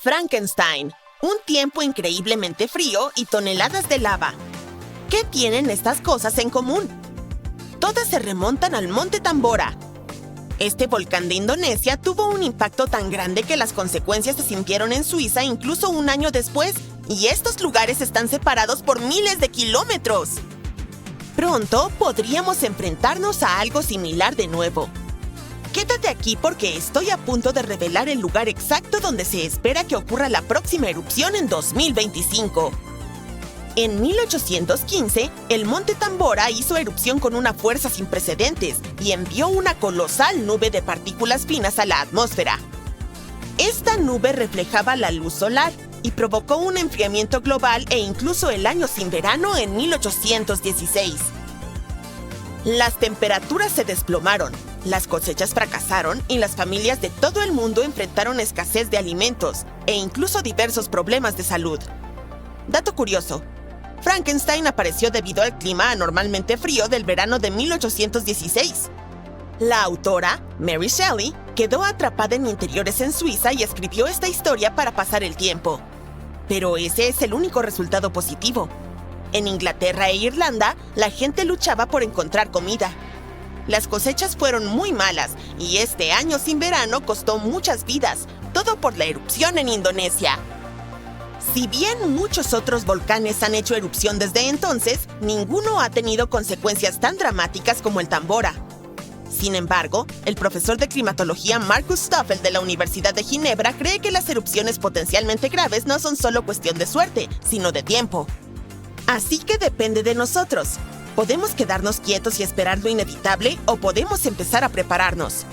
Frankenstein, un tiempo increíblemente frío y toneladas de lava. ¿Qué tienen estas cosas en común? Todas se remontan al Monte Tambora. Este volcán de Indonesia tuvo un impacto tan grande que las consecuencias se sintieron en Suiza incluso un año después, y estos lugares están separados por miles de kilómetros. Pronto podríamos enfrentarnos a algo similar de nuevo. Quédate aquí porque estoy a punto de revelar el lugar exacto donde se espera que ocurra la próxima erupción en 2025. En 1815, el Monte Tambora hizo erupción con una fuerza sin precedentes y envió una colosal nube de partículas finas a la atmósfera. Esta nube reflejaba la luz solar y provocó un enfriamiento global e incluso el año sin verano en 1816. Las temperaturas se desplomaron, las cosechas fracasaron y las familias de todo el mundo enfrentaron escasez de alimentos e incluso diversos problemas de salud. Dato curioso: Frankenstein apareció debido al clima anormalmente frío del verano de 1816. La autora, Mary Shelley, quedó atrapada en interiores en Suiza y escribió esta historia para pasar el tiempo. Pero ese es el único resultado positivo. En Inglaterra e Irlanda, la gente luchaba por encontrar comida. Las cosechas fueron muy malas y este año sin verano costó muchas vidas, todo por la erupción en Indonesia. Si bien muchos otros volcanes han hecho erupción desde entonces, ninguno ha tenido consecuencias tan dramáticas como el Tambora. Sin embargo, el profesor de climatología Markus Stoffel de la Universidad de Ginebra cree que las erupciones potencialmente graves no son solo cuestión de suerte, sino de tiempo. Así que depende de nosotros. Podemos quedarnos quietos y esperar lo inevitable o podemos empezar a prepararnos.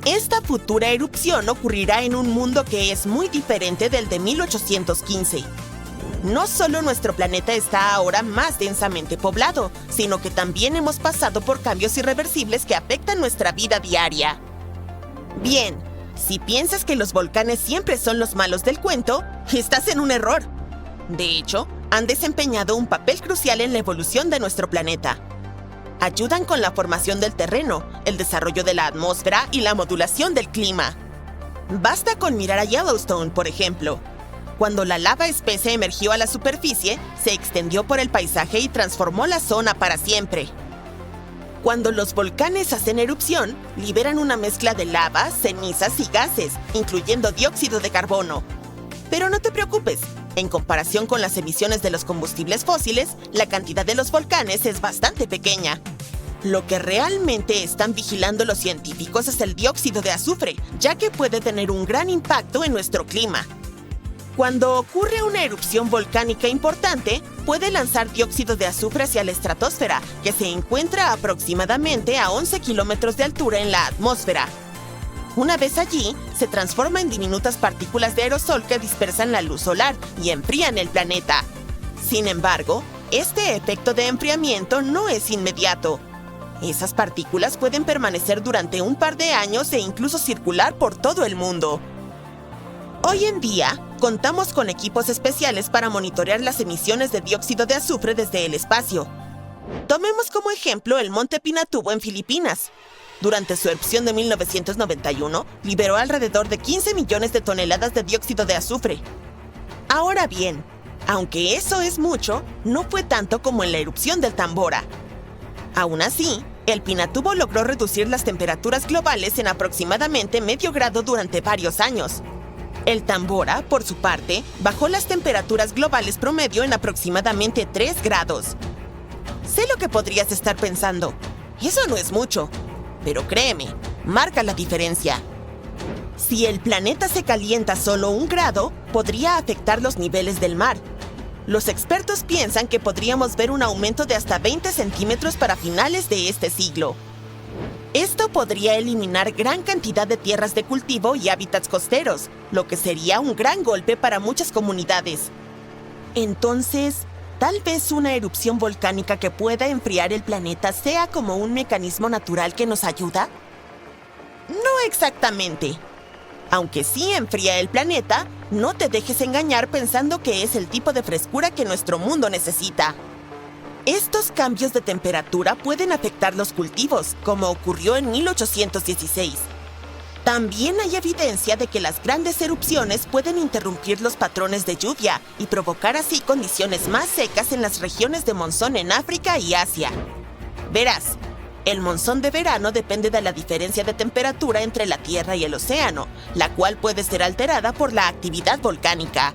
Esta futura erupción ocurrirá en un mundo que es muy diferente del de 1815. No solo nuestro planeta está ahora más densamente poblado, sino que también hemos pasado por cambios irreversibles que afectan nuestra vida diaria. Bien, si piensas que los volcanes siempre son los malos del cuento, estás en un error. De hecho, han desempeñado un papel crucial en la evolución de nuestro planeta. Ayudan con la formación del terreno, el desarrollo de la atmósfera y la modulación del clima. Basta con mirar a Yellowstone, por ejemplo. Cuando la lava espesa emergió a la superficie, se extendió por el paisaje y transformó la zona para siempre. Cuando los volcanes hacen erupción, liberan una mezcla de lava, cenizas y gases, incluyendo dióxido de carbono. Pero no te preocupes, en comparación con las emisiones de los combustibles fósiles, la cantidad de los volcanes es bastante pequeña. Lo que realmente están vigilando los científicos es el dióxido de azufre, ya que puede tener un gran impacto en nuestro clima. Cuando ocurre una erupción volcánica importante, puede lanzar dióxido de azufre hacia la estratosfera, que se encuentra aproximadamente a 11 kilómetros de altura en la atmósfera. Una vez allí, se transforma en diminutas partículas de aerosol que dispersan la luz solar y enfrían el planeta. Sin embargo, este efecto de enfriamiento no es inmediato. Esas partículas pueden permanecer durante un par de años e incluso circular por todo el mundo. Hoy en día, contamos con equipos especiales para monitorear las emisiones de dióxido de azufre desde el espacio. Tomemos como ejemplo el Monte Pinatubo en Filipinas. Durante su erupción de 1991, liberó alrededor de 15 millones de toneladas de dióxido de azufre. Ahora bien, aunque eso es mucho, no fue tanto como en la erupción del Tambora. Aún así, el Pinatubo logró reducir las temperaturas globales en aproximadamente medio grado durante varios años. El Tambora, por su parte, bajó las temperaturas globales promedio en aproximadamente 3 grados. Sé lo que podrías estar pensando. Eso no es mucho. Pero créeme, marca la diferencia. Si el planeta se calienta solo 1 grado, podría afectar los niveles del mar. Los expertos piensan que podríamos ver un aumento de hasta 20 centímetros para finales de este siglo. Esto podría eliminar gran cantidad de tierras de cultivo y hábitats costeros, lo que sería un gran golpe para muchas comunidades. Entonces, tal vez una erupción volcánica que pueda enfriar el planeta sea como un mecanismo natural que nos ayuda. No exactamente. Aunque sí enfría el planeta, no te dejes engañar pensando que es el tipo de frescura que nuestro mundo necesita. Estos cambios de temperatura pueden afectar los cultivos, como ocurrió en 1816. También hay evidencia de que las grandes erupciones pueden interrumpir los patrones de lluvia y provocar así condiciones más secas en las regiones de monzón en África y Asia. Verás, el monzón de verano depende de la diferencia de temperatura entre la Tierra y el océano, la cual puede ser alterada por la actividad volcánica.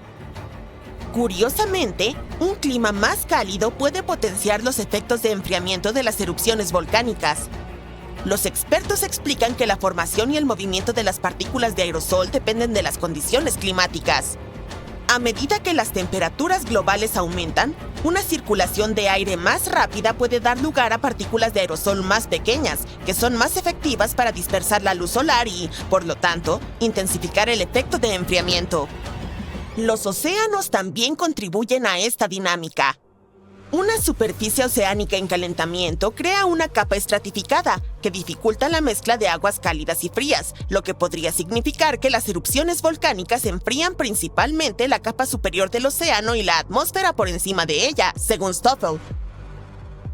Curiosamente, un clima más cálido puede potenciar los efectos de enfriamiento de las erupciones volcánicas. Los expertos explican que la formación y el movimiento de las partículas de aerosol dependen de las condiciones climáticas. A medida que las temperaturas globales aumentan, una circulación de aire más rápida puede dar lugar a partículas de aerosol más pequeñas, que son más efectivas para dispersar la luz solar y, por lo tanto, intensificar el efecto de enfriamiento. Los océanos también contribuyen a esta dinámica. Una superficie oceánica en calentamiento crea una capa estratificada que dificulta la mezcla de aguas cálidas y frías, lo que podría significar que las erupciones volcánicas enfrían principalmente la capa superior del océano y la atmósfera por encima de ella, según Stoffel.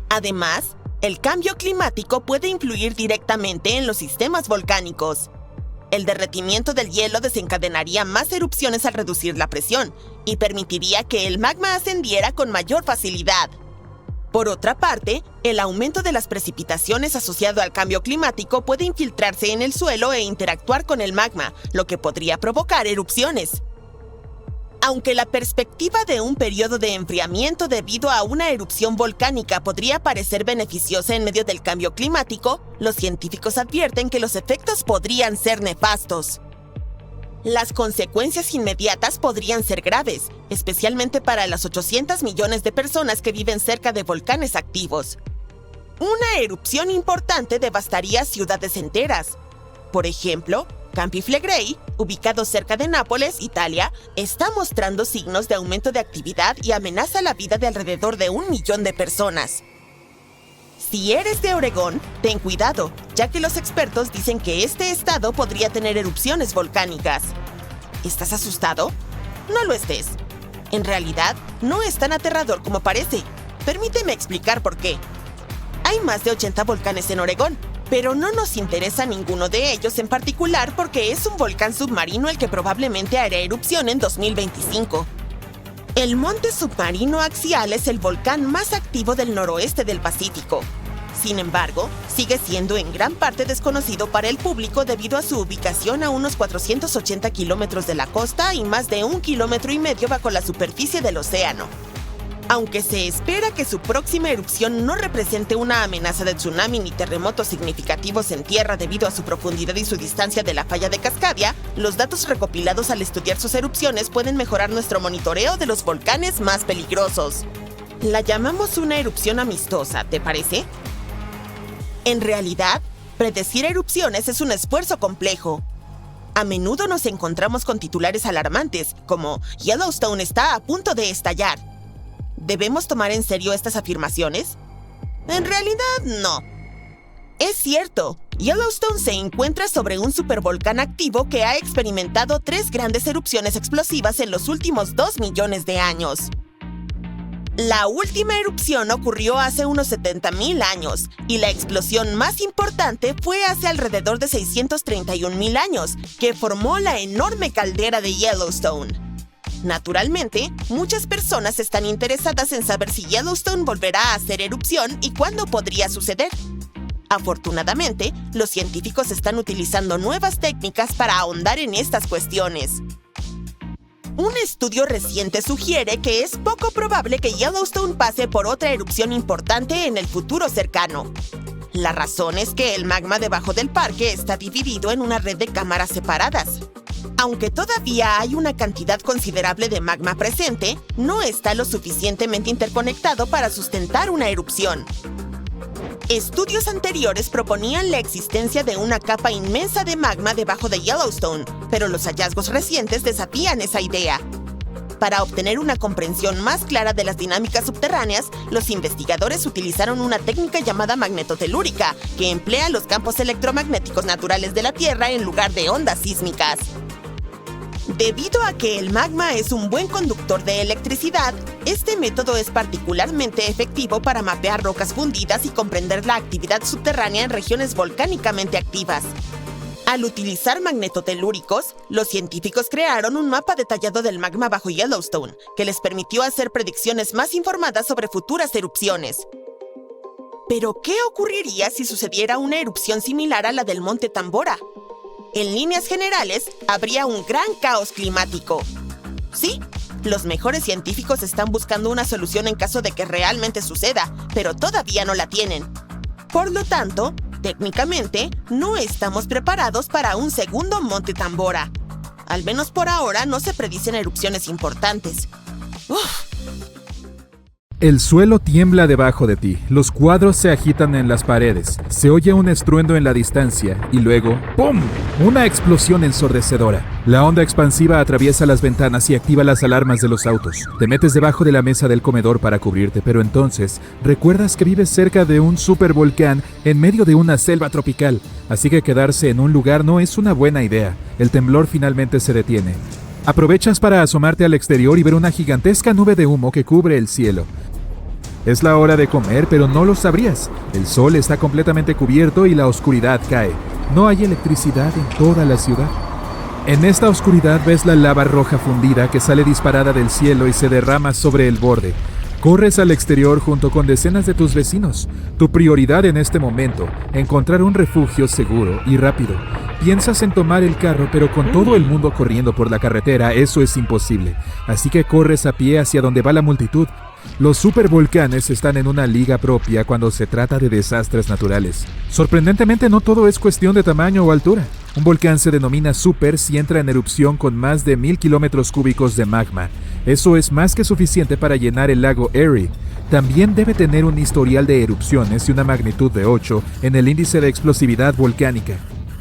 Además, el cambio climático puede influir directamente en los sistemas volcánicos. El derretimiento del hielo desencadenaría más erupciones al reducir la presión y permitiría que el magma ascendiera con mayor facilidad. Por otra parte, el aumento de las precipitaciones asociado al cambio climático puede infiltrarse en el suelo e interactuar con el magma, lo que podría provocar erupciones. Aunque la perspectiva de un periodo de enfriamiento debido a una erupción volcánica podría parecer beneficiosa en medio del cambio climático, los científicos advierten que los efectos podrían ser nefastos. Las consecuencias inmediatas podrían ser graves, especialmente para las 800 millones de personas que viven cerca de volcanes activos. Una erupción importante devastaría ciudades enteras. Por ejemplo, Campi Flegrei, ubicado cerca de Nápoles, Italia, está mostrando signos de aumento de actividad y amenaza la vida de alrededor de 1 millón de personas. Si eres de Oregón, ten cuidado, ya que los expertos dicen que este estado podría tener erupciones volcánicas. ¿Estás asustado? No lo estés. En realidad, no es tan aterrador como parece. Permíteme explicar por qué. Hay más de 80 volcanes en Oregón, pero no nos interesa ninguno de ellos en particular porque es un volcán submarino el que probablemente hará erupción en 2025. El monte submarino axial es el volcán más activo del noroeste del Pacífico. Sin embargo, sigue siendo en gran parte desconocido para el público debido a su ubicación a unos 480 kilómetros de la costa y más de 1,5 kilómetros bajo la superficie del océano. Aunque se espera que su próxima erupción no represente una amenaza de tsunami ni terremotos significativos en tierra debido a su profundidad y su distancia de la falla de Cascadia, los datos recopilados al estudiar sus erupciones pueden mejorar nuestro monitoreo de los volcanes más peligrosos. La llamamos una erupción amistosa, ¿te parece? En realidad, predecir erupciones es un esfuerzo complejo. A menudo nos encontramos con titulares alarmantes, como Yellowstone está a punto de estallar. ¿Debemos tomar en serio estas afirmaciones? En realidad, no. Es cierto, Yellowstone se encuentra sobre un supervolcán activo que ha experimentado 3 grandes erupciones explosivas en los últimos 2 millones de años. La última erupción ocurrió hace unos 70,000 años, y la explosión más importante fue hace alrededor de 631,000 años, que formó la enorme caldera de Yellowstone. Naturalmente, muchas personas están interesadas en saber si Yellowstone volverá a hacer erupción y cuándo podría suceder. Afortunadamente, los científicos están utilizando nuevas técnicas para ahondar en estas cuestiones. Un estudio reciente sugiere que es poco probable que Yellowstone pase por otra erupción importante en el futuro cercano. La razón es que el magma debajo del parque está dividido en una red de cámaras separadas. Aunque todavía hay una cantidad considerable de magma presente, no está lo suficientemente interconectado para sustentar una erupción. Estudios anteriores proponían la existencia de una capa inmensa de magma debajo de Yellowstone, pero los hallazgos recientes desafían esa idea. Para obtener una comprensión más clara de las dinámicas subterráneas, los investigadores utilizaron una técnica llamada magnetotelúrica, que emplea los campos electromagnéticos naturales de la Tierra en lugar de ondas sísmicas. Debido a que el magma es un buen conductor de electricidad, este método es particularmente efectivo para mapear rocas fundidas y comprender la actividad subterránea en regiones volcánicamente activas. Al utilizar magnetotelúricos, los científicos crearon un mapa detallado del magma bajo Yellowstone, que les permitió hacer predicciones más informadas sobre futuras erupciones. Pero, ¿qué ocurriría si sucediera una erupción similar a la del Monte Tambora? En líneas generales, habría un gran caos climático. Sí, los mejores científicos están buscando una solución en caso de que realmente suceda, pero todavía no la tienen. Por lo tanto, técnicamente, no estamos preparados para un segundo Monte Tambora. Al menos por ahora no se predicen erupciones importantes. ¡Uf! El suelo tiembla debajo de ti, los cuadros se agitan en las paredes, se oye un estruendo en la distancia y luego ¡pum! Una explosión ensordecedora. La onda expansiva atraviesa las ventanas y activa las alarmas de los autos. Te metes debajo de la mesa del comedor para cubrirte, pero entonces recuerdas que vives cerca de un supervolcán en medio de una selva tropical, así que quedarse en un lugar no es una buena idea. El temblor finalmente se detiene. Aprovechas para asomarte al exterior y ver una gigantesca nube de humo que cubre el cielo. Es la hora de comer, pero no lo sabrías. El sol está completamente cubierto y la oscuridad cae. No hay electricidad en toda la ciudad. En esta oscuridad ves la lava roja fundida que sale disparada del cielo y se derrama sobre el borde. Corres al exterior junto con decenas de tus vecinos. Tu prioridad en este momento, encontrar un refugio seguro y rápido. Piensas en tomar el carro, pero con todo el mundo corriendo por la carretera, eso es imposible. Así que corres a pie hacia donde va la multitud. Los supervolcanes están en una liga propia cuando se trata de desastres naturales. Sorprendentemente, no todo es cuestión de tamaño o altura. Un volcán se denomina super si entra en erupción con más de 1000 kilómetros cúbicos de magma. Eso es más que suficiente para llenar el lago Erie. También debe tener un historial de erupciones y una magnitud de 8 en el índice de explosividad volcánica.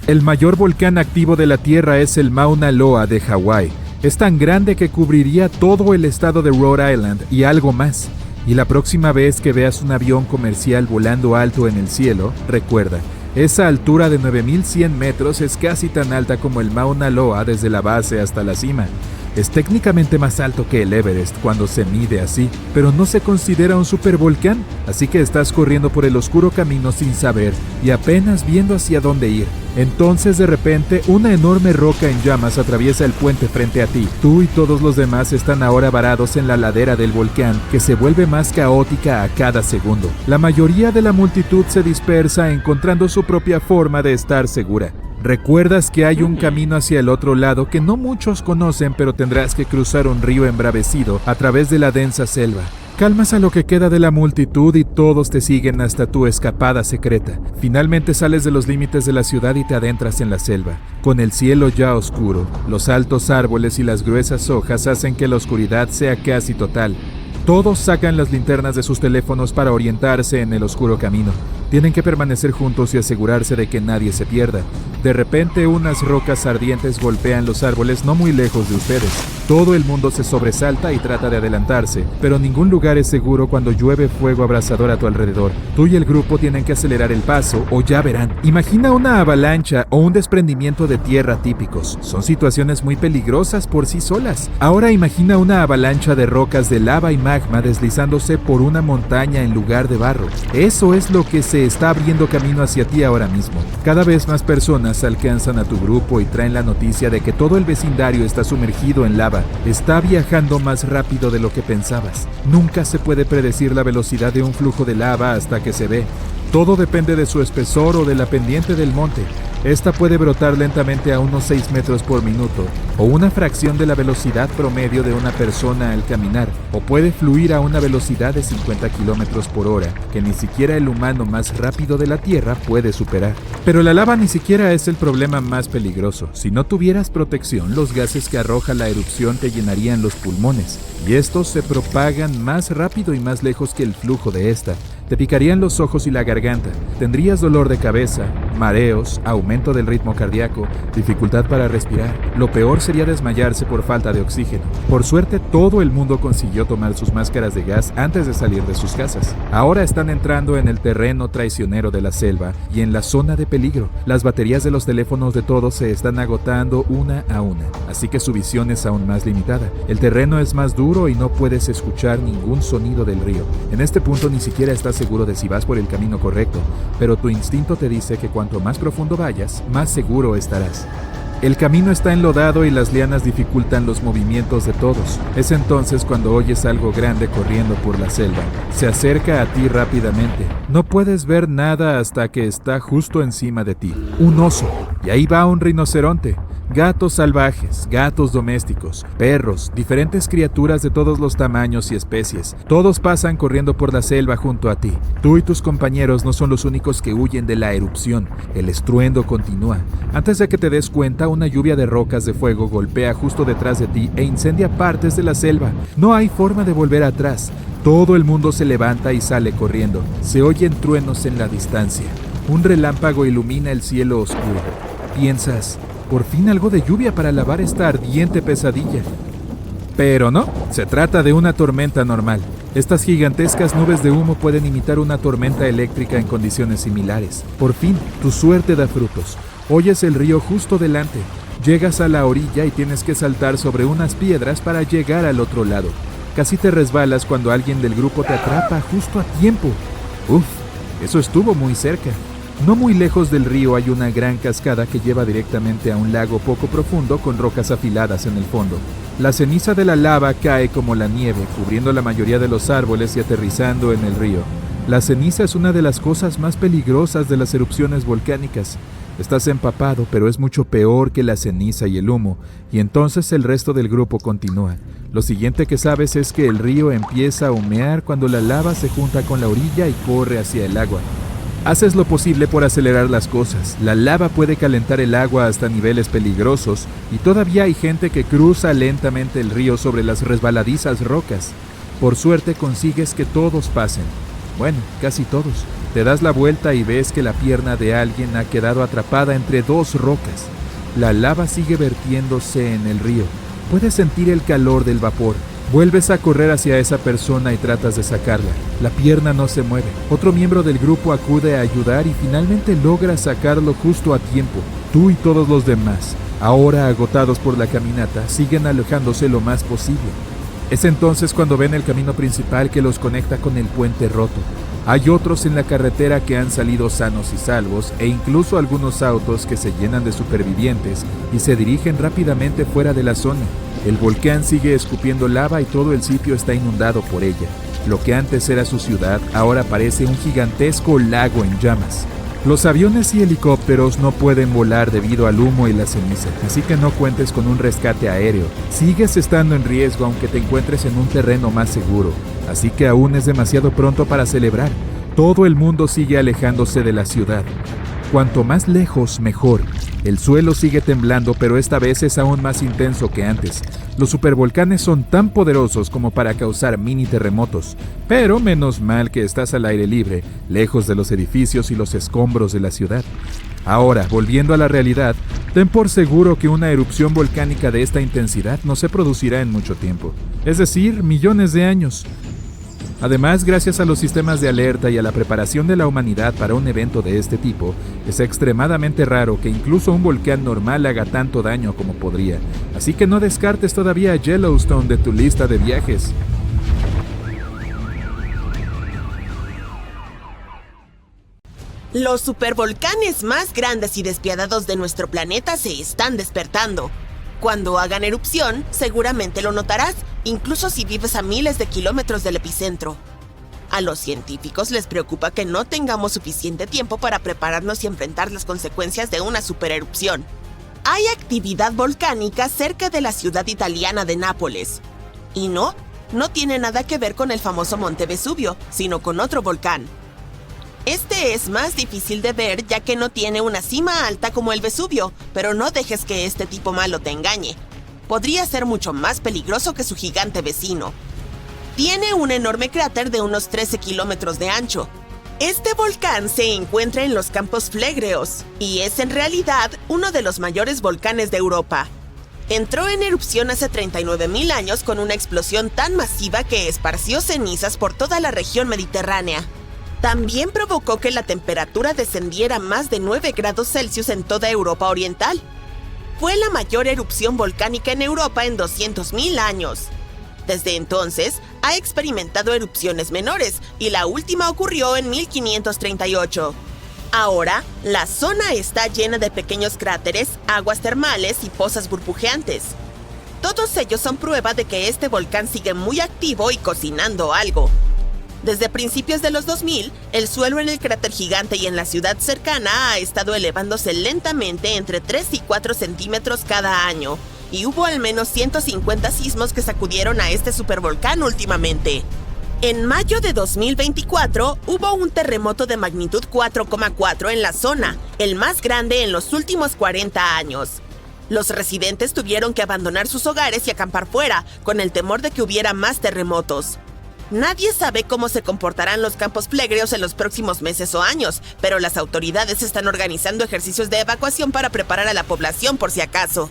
El mayor volcán activo de la Tierra es el Mauna Loa de Hawái. Es tan grande que cubriría todo el estado de Rhode Island y algo más. Y la próxima vez que veas un avión comercial volando alto en el cielo, recuerda, esa altura de 9100 metros es casi tan alta como el Mauna Loa desde la base hasta la cima. Es técnicamente más alto que el Everest cuando se mide así, pero no se considera un supervolcán, así que estás corriendo por el oscuro camino sin saber y apenas viendo hacia dónde ir. Entonces de repente una enorme roca en llamas atraviesa el puente frente a ti. Tú y todos los demás están ahora varados en la ladera del volcán, que se vuelve más caótica a cada segundo. La mayoría de la multitud se dispersa encontrando su propia forma de estar segura. Recuerdas que hay un camino hacia el otro lado que no muchos conocen, pero tendrás que cruzar un río embravecido a través de la densa selva. Calmas a lo que queda de la multitud y todos te siguen hasta tu escapada secreta. Finalmente sales de los límites de la ciudad y te adentras en la selva. Con el cielo ya oscuro, los altos árboles y las gruesas hojas hacen que la oscuridad sea casi total. Todos sacan las linternas de sus teléfonos para orientarse en el oscuro camino. Tienen que permanecer juntos y asegurarse de que nadie se pierda. De repente, unas rocas ardientes golpean los árboles no muy lejos de ustedes. Todo el mundo se sobresalta y trata de adelantarse, pero ningún lugar es seguro cuando llueve fuego abrasador a tu alrededor. Tú y el grupo tienen que acelerar el paso o ya verán. Imagina una avalancha o un desprendimiento de tierra típicos. Son situaciones muy peligrosas por sí solas. Ahora imagina una avalancha de rocas de lava y magma deslizándose por una montaña en lugar de barro. Eso es lo que se está abriendo camino hacia ti ahora mismo. Cada vez más personas alcanzan a tu grupo y traen la noticia de que todo el vecindario está sumergido en lava. Está viajando más rápido de lo que pensabas. Nunca se puede predecir la velocidad de un flujo de lava hasta que se ve. Todo depende de su espesor o de la pendiente del monte. Esta puede brotar lentamente a unos 6 metros por minuto, o una fracción de la velocidad promedio de una persona al caminar, o puede fluir a una velocidad de 50 kilómetros por hora, que ni siquiera el humano más rápido de la Tierra puede superar. Pero la lava ni siquiera es el problema más peligroso. Si no tuvieras protección, los gases que arroja la erupción te llenarían los pulmones, y estos se propagan más rápido y más lejos que el flujo de esta. Te picarían los ojos y la garganta, tendrías dolor de cabeza, mareos, aumento del ritmo cardíaco, dificultad para respirar. Lo peor sería desmayarse por falta de oxígeno. Por suerte, todo el mundo consiguió tomar sus máscaras de gas antes de salir de sus casas. Ahora están entrando en el terreno traicionero de la selva y en la zona de peligro. Las baterías de los teléfonos de todos se están agotando una a una, así que su visión es aún más limitada. El terreno es más duro y no puedes escuchar ningún sonido del río. En este punto ni siquiera estás seguro de si vas por el camino correcto, pero tu instinto te dice que cuanto más profundo vayas, más seguro estarás. El camino está enlodado y las lianas dificultan los movimientos de todos. Es entonces cuando oyes algo grande corriendo por la selva. Se acerca a ti rápidamente. No puedes ver nada hasta que está justo encima de ti. Un oso. Y ahí va un rinoceronte. Gatos salvajes, gatos domésticos, perros, diferentes criaturas de todos los tamaños y especies. Todos pasan corriendo por la selva junto a ti. Tú y tus compañeros no son los únicos que huyen de la erupción. El estruendo continúa. Antes de que te des cuenta, una lluvia de rocas de fuego golpea justo detrás de ti e incendia partes de la selva. No hay forma de volver atrás. Todo el mundo se levanta y sale corriendo. Se oyen truenos en la distancia. Un relámpago ilumina el cielo oscuro. Piensas: por fin algo de lluvia para lavar esta ardiente pesadilla. Pero no, se trata de una tormenta normal. Estas gigantescas nubes de humo pueden imitar una tormenta eléctrica en condiciones similares. Por fin, tu suerte da frutos. Oyes el río justo delante. Llegas a la orilla y tienes que saltar sobre unas piedras para llegar al otro lado. Casi te resbalas cuando alguien del grupo te atrapa justo a tiempo. Uf, eso estuvo muy cerca. No muy lejos del río hay una gran cascada que lleva directamente a un lago poco profundo con rocas afiladas en el fondo. La ceniza de la lava cae como la nieve, cubriendo la mayoría de los árboles y aterrizando en el río. La ceniza es una de las cosas más peligrosas de las erupciones volcánicas. Estás empapado, pero es mucho peor que la ceniza y el humo, y entonces el resto del grupo continúa. Lo siguiente que sabes es que el río empieza a humear cuando la lava se junta con la orilla y corre hacia el agua. Haces lo posible por acelerar las cosas. La lava puede calentar el agua hasta niveles peligrosos y todavía hay gente que cruza lentamente el río sobre las resbaladizas rocas. Por suerte consigues que todos pasen. Bueno, casi todos. Te das la vuelta y ves que la pierna de alguien ha quedado atrapada entre dos rocas. La lava sigue vertiéndose en el río. Puedes sentir el calor del vapor. Vuelves a correr hacia esa persona y tratas de sacarla. La pierna no se mueve. Otro miembro del grupo acude a ayudar y finalmente logra sacarlo justo a tiempo. Tú y todos los demás, ahora agotados por la caminata, siguen alejándose lo más posible. Es entonces cuando ven el camino principal que los conecta con el puente roto. Hay otros en la carretera que han salido sanos y salvos e incluso algunos autos que se llenan de supervivientes y se dirigen rápidamente fuera de la zona. El volcán sigue escupiendo lava y todo el sitio está inundado por ella. Lo que antes era su ciudad ahora parece un gigantesco lago en llamas. Los aviones y helicópteros no pueden volar debido al humo y la ceniza, así que no cuentes con un rescate aéreo. Sigues estando en riesgo aunque te encuentres en un terreno más seguro, así que aún es demasiado pronto para celebrar. Todo el mundo sigue alejándose de la ciudad. Cuanto más lejos, mejor. El suelo sigue temblando, pero esta vez es aún más intenso que antes. Los supervolcanes son tan poderosos como para causar mini terremotos, pero menos mal que estás al aire libre, lejos de los edificios y los escombros de la ciudad. Ahora, volviendo a la realidad, ten por seguro que una erupción volcánica de esta intensidad no se producirá en mucho tiempo, es decir, millones de años. Además, gracias a los sistemas de alerta y a la preparación de la humanidad para un evento de este tipo, es extremadamente raro que incluso un volcán normal haga tanto daño como podría. Así que no descartes todavía a Yellowstone de tu lista de viajes. Los supervolcanes más grandes y despiadados de nuestro planeta se están despertando. Cuando hagan erupción, seguramente lo notarás, incluso si vives a miles de kilómetros del epicentro. A los científicos les preocupa que no tengamos suficiente tiempo para prepararnos y enfrentar las consecuencias de una supererupción. Hay actividad volcánica cerca de la ciudad italiana de Nápoles. Y no tiene nada que ver con el famoso Monte Vesubio, sino con otro volcán. Este es más difícil de ver ya que no tiene una cima alta como el Vesubio, pero no dejes que este tipo malo te engañe. Podría ser mucho más peligroso que su gigante vecino. Tiene un enorme cráter de unos 13 kilómetros de ancho. Este volcán se encuentra en los Campos Flegreos y es en realidad uno de los mayores volcanes de Europa. Entró en erupción hace 39.000 años con una explosión tan masiva que esparció cenizas por toda la región mediterránea. También provocó que la temperatura descendiera más de 9 grados Celsius en toda Europa Oriental. Fue la mayor erupción volcánica en Europa en 200.000 años. Desde entonces, ha experimentado erupciones menores, y la última ocurrió en 1538. Ahora, la zona está llena de pequeños cráteres, aguas termales y pozas burbujeantes. Todos ellos son prueba de que este volcán sigue muy activo y cocinando algo. Desde principios de los 2000, el suelo en el cráter gigante y en la ciudad cercana ha estado elevándose lentamente entre 3 y 4 centímetros cada año, y hubo al menos 150 sismos que sacudieron a este supervolcán últimamente. En mayo de 2024, hubo un terremoto de magnitud 4,4 en la zona, el más grande en los últimos 40 años. Los residentes tuvieron que abandonar sus hogares y acampar fuera, con el temor de que hubiera más terremotos. Nadie sabe cómo se comportarán los campos plegreos en los próximos meses o años, pero las autoridades están organizando ejercicios de evacuación para preparar a la población por si acaso.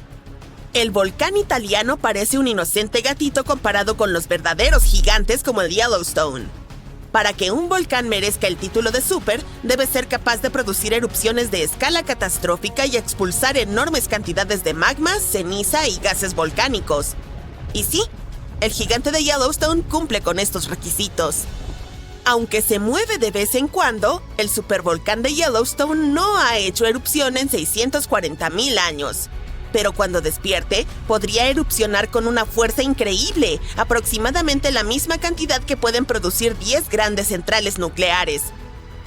El volcán italiano parece un inocente gatito comparado con los verdaderos gigantes como el Yellowstone. Para que un volcán merezca el título de super, debe ser capaz de producir erupciones de escala catastrófica y expulsar enormes cantidades de magma, ceniza y gases volcánicos. Y sí, el gigante de Yellowstone cumple con estos requisitos. Aunque se mueve de vez en cuando, el supervolcán de Yellowstone no ha hecho erupción en 640,000 años. Pero cuando despierte, podría erupcionar con una fuerza increíble, aproximadamente la misma cantidad que pueden producir 10 grandes centrales nucleares.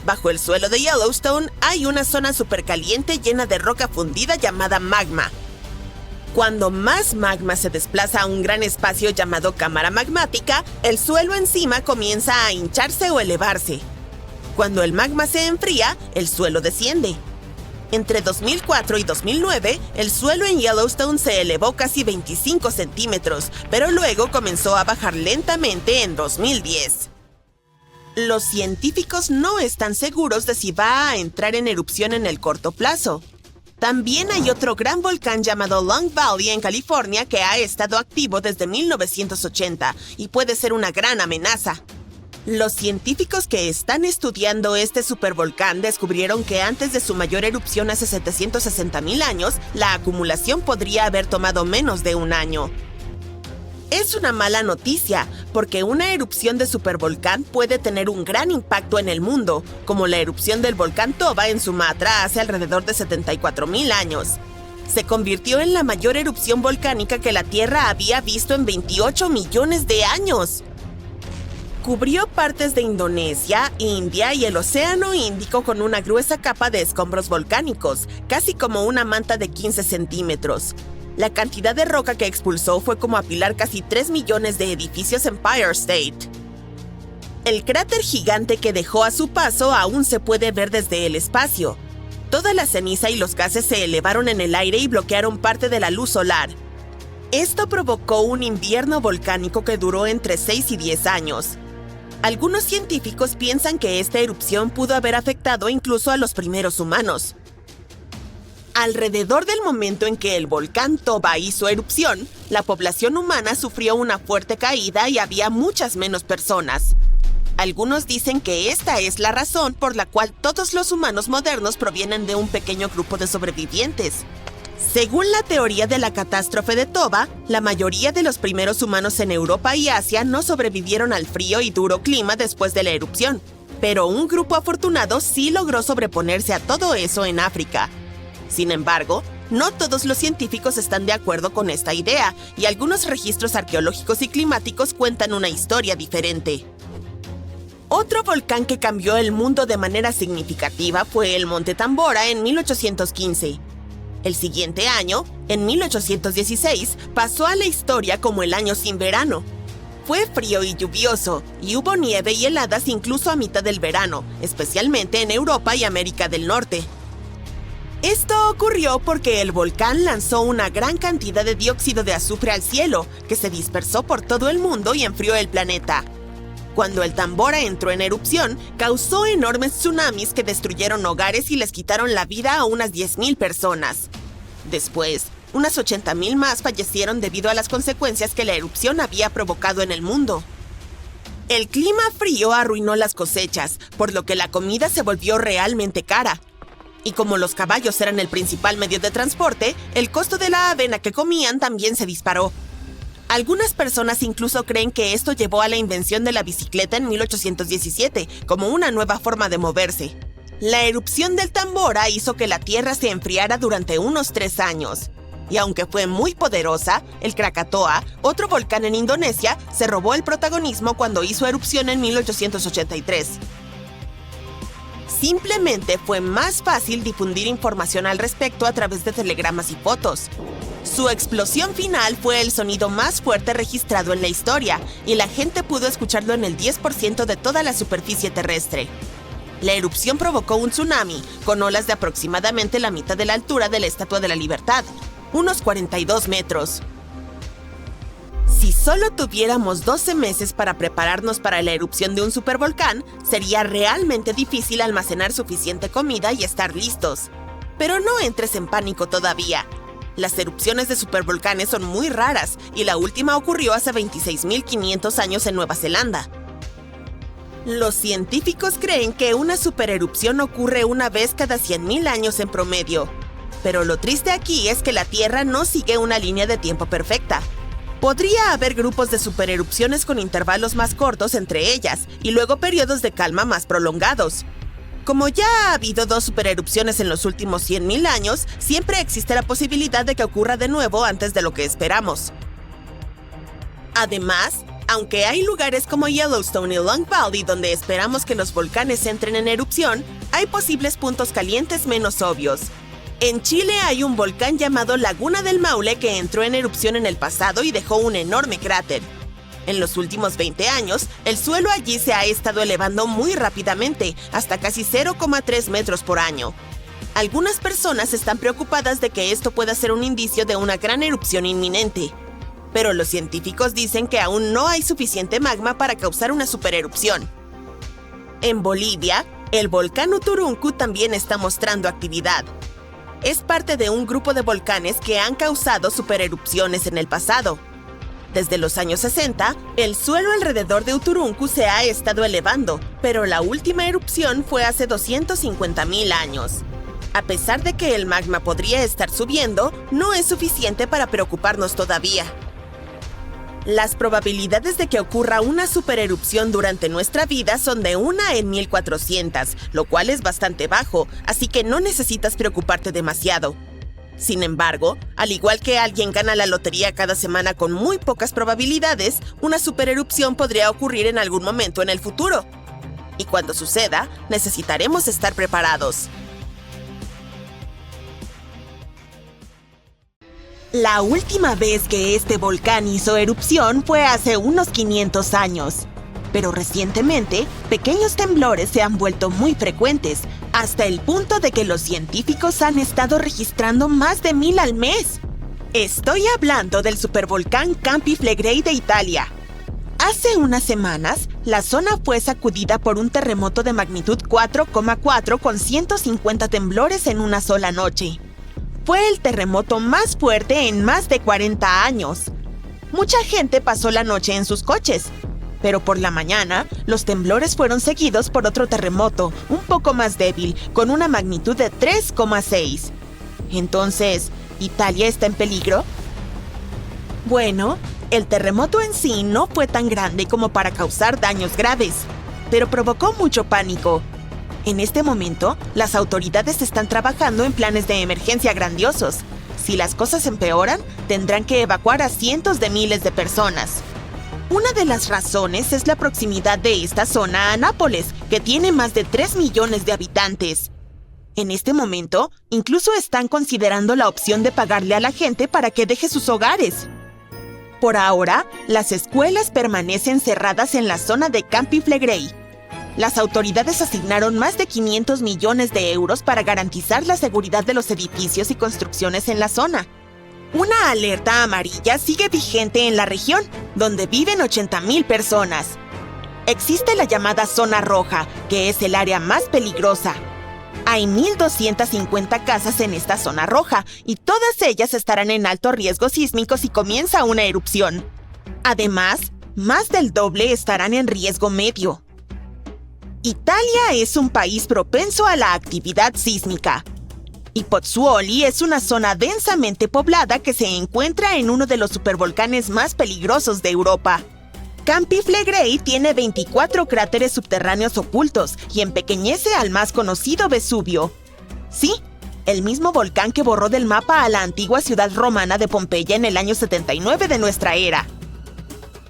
Bajo el suelo de Yellowstone hay una zona supercaliente llena de roca fundida llamada magma. Cuando más magma se desplaza a un gran espacio llamado cámara magmática, el suelo encima comienza a hincharse o elevarse. Cuando el magma se enfría, el suelo desciende. Entre 2004 y 2009, el suelo en Yellowstone se elevó casi 25 centímetros, pero luego comenzó a bajar lentamente en 2010. Los científicos no están seguros de si va a entrar en erupción en el corto plazo. También hay otro gran volcán llamado Long Valley en California que ha estado activo desde 1980 y puede ser una gran amenaza. Los científicos que están estudiando este supervolcán descubrieron que antes de su mayor erupción hace 760,000 años, la acumulación podría haber tomado menos de un año. Es una mala noticia, porque una erupción de supervolcán puede tener un gran impacto en el mundo, como la erupción del volcán Toba en Sumatra hace alrededor de 74,000 años. Se convirtió en la mayor erupción volcánica que la Tierra había visto en 28 millones de años. Cubrió partes de Indonesia, India y el Océano Índico con una gruesa capa de escombros volcánicos, casi como una manta de 15 centímetros. La cantidad de roca que expulsó fue como apilar casi 3 millones de edificios en Empire State. El cráter gigante que dejó a su paso aún se puede ver desde el espacio. Toda la ceniza y los gases se elevaron en el aire y bloquearon parte de la luz solar. Esto provocó un invierno volcánico que duró entre 6 y 10 años. Algunos científicos piensan que esta erupción pudo haber afectado incluso a los primeros humanos. Alrededor del momento en que el volcán Toba hizo erupción, la población humana sufrió una fuerte caída y había muchas menos personas. Algunos dicen que esta es la razón por la cual todos los humanos modernos provienen de un pequeño grupo de sobrevivientes. Según la teoría de la catástrofe de Toba, la mayoría de los primeros humanos en Europa y Asia no sobrevivieron al frío y duro clima después de la erupción, pero un grupo afortunado sí logró sobreponerse a todo eso en África. Sin embargo, no todos los científicos están de acuerdo con esta idea, y algunos registros arqueológicos y climáticos cuentan una historia diferente. Otro volcán que cambió el mundo de manera significativa fue el Monte Tambora en 1815. El siguiente año, en 1816, pasó a la historia como el año sin verano. Fue frío y lluvioso, y hubo nieve y heladas incluso a mitad del verano, especialmente en Europa y América del Norte. Esto ocurrió porque el volcán lanzó una gran cantidad de dióxido de azufre al cielo, que se dispersó por todo el mundo y enfrió el planeta. Cuando el Tambora entró en erupción, causó enormes tsunamis que destruyeron hogares y les quitaron la vida a unas 10,000 personas. Después, unas 80,000 más fallecieron debido a las consecuencias que la erupción había provocado en el mundo. El clima frío arruinó las cosechas, por lo que la comida se volvió realmente cara. Y como los caballos eran el principal medio de transporte, el costo de la avena que comían también se disparó. Algunas personas incluso creen que esto llevó a la invención de la bicicleta en 1817, como una nueva forma de moverse. La erupción del Tambora hizo que la Tierra se enfriara durante unos 3 años. Y aunque fue muy poderosa, el Krakatoa, otro volcán en Indonesia, se robó el protagonismo cuando hizo erupción en 1883. Simplemente fue más fácil difundir información al respecto a través de telegramas y fotos. Su explosión final fue el sonido más fuerte registrado en la historia, y la gente pudo escucharlo en el 10% de toda la superficie terrestre. La erupción provocó un tsunami, con olas de aproximadamente la mitad de la altura de la Estatua de la Libertad, unos 42 metros. Si solo tuviéramos 12 meses para prepararnos para la erupción de un supervolcán, sería realmente difícil almacenar suficiente comida y estar listos. Pero no entres en pánico todavía. Las erupciones de supervolcanes son muy raras y la última ocurrió hace 26.500 años en Nueva Zelanda. Los científicos creen que una supererupción ocurre una vez cada 100.000 años en promedio. Pero lo triste aquí es que la Tierra no sigue una línea de tiempo perfecta. Podría haber grupos de supererupciones con intervalos más cortos entre ellas y luego periodos de calma más prolongados. Como ya ha habido 2 supererupciones en los últimos 100.000 años, siempre existe la posibilidad de que ocurra de nuevo antes de lo que esperamos. Además, aunque hay lugares como Yellowstone y Long Valley donde esperamos que los volcanes entren en erupción, hay posibles puntos calientes menos obvios. En Chile hay un volcán llamado Laguna del Maule que entró en erupción en el pasado y dejó un enorme cráter. En los últimos 20 años, el suelo allí se ha estado elevando muy rápidamente, hasta casi 0,3 metros por año. Algunas personas están preocupadas de que esto pueda ser un indicio de una gran erupción inminente. Pero los científicos dicen que aún no hay suficiente magma para causar una supererupción. En Bolivia, el volcán Uturuncu también está mostrando actividad. Es parte de un grupo de volcanes que han causado supererupciones en el pasado. Desde los años 60, el suelo alrededor de Uturuncu se ha estado elevando, pero la última erupción fue hace 250.000 años. A pesar de que el magma podría estar subiendo, no es suficiente para preocuparnos todavía. Las probabilidades de que ocurra una supererupción durante nuestra vida son de 1 en 1400, lo cual es bastante bajo, así que no necesitas preocuparte demasiado. Sin embargo, al igual que alguien gana la lotería cada semana con muy pocas probabilidades, una supererupción podría ocurrir en algún momento en el futuro. Y cuando suceda, necesitaremos estar preparados. La última vez que este volcán hizo erupción fue hace unos 500 años. Pero recientemente, pequeños temblores se han vuelto muy frecuentes, hasta el punto de que los científicos han estado registrando más de 1000 al mes. Estoy hablando del supervolcán Campi Flegrei de Italia. Hace unas semanas, la zona fue sacudida por un terremoto de magnitud 4,4 con 150 temblores en una sola noche. Fue el terremoto más fuerte en más de 40 años. Mucha gente pasó la noche en sus coches, pero por la mañana, los temblores fueron seguidos por otro terremoto, un poco más débil, con una magnitud de 3,6. Entonces, ¿Italia está en peligro? Bueno, el terremoto en sí no fue tan grande como para causar daños graves, pero provocó mucho pánico. En este momento, las autoridades están trabajando en planes de emergencia grandiosos. Si las cosas empeoran, tendrán que evacuar a cientos de miles de personas. Una de las razones es la proximidad de esta zona a Nápoles, que tiene más de 3 millones de habitantes. En este momento, incluso están considerando la opción de pagarle a la gente para que deje sus hogares. Por ahora, las escuelas permanecen cerradas en la zona de Campi Flegrei. Las autoridades asignaron más de 500 millones de euros para garantizar la seguridad de los edificios y construcciones en la zona. Una alerta amarilla sigue vigente en la región, donde viven 80.000 personas. Existe la llamada zona roja, que es el área más peligrosa. Hay 1.250 casas en esta zona roja, y todas ellas estarán en alto riesgo sísmico si comienza una erupción. Además, más del doble estarán en riesgo medio. Italia es un país propenso a la actividad sísmica. Y Pozzuoli es una zona densamente poblada que se encuentra en uno de los supervolcanes más peligrosos de Europa. Campi Flegrei tiene 24 cráteres subterráneos ocultos y empequeñece al más conocido Vesubio. Sí, el mismo volcán que borró del mapa a la antigua ciudad romana de Pompeya en el año 79 de nuestra era.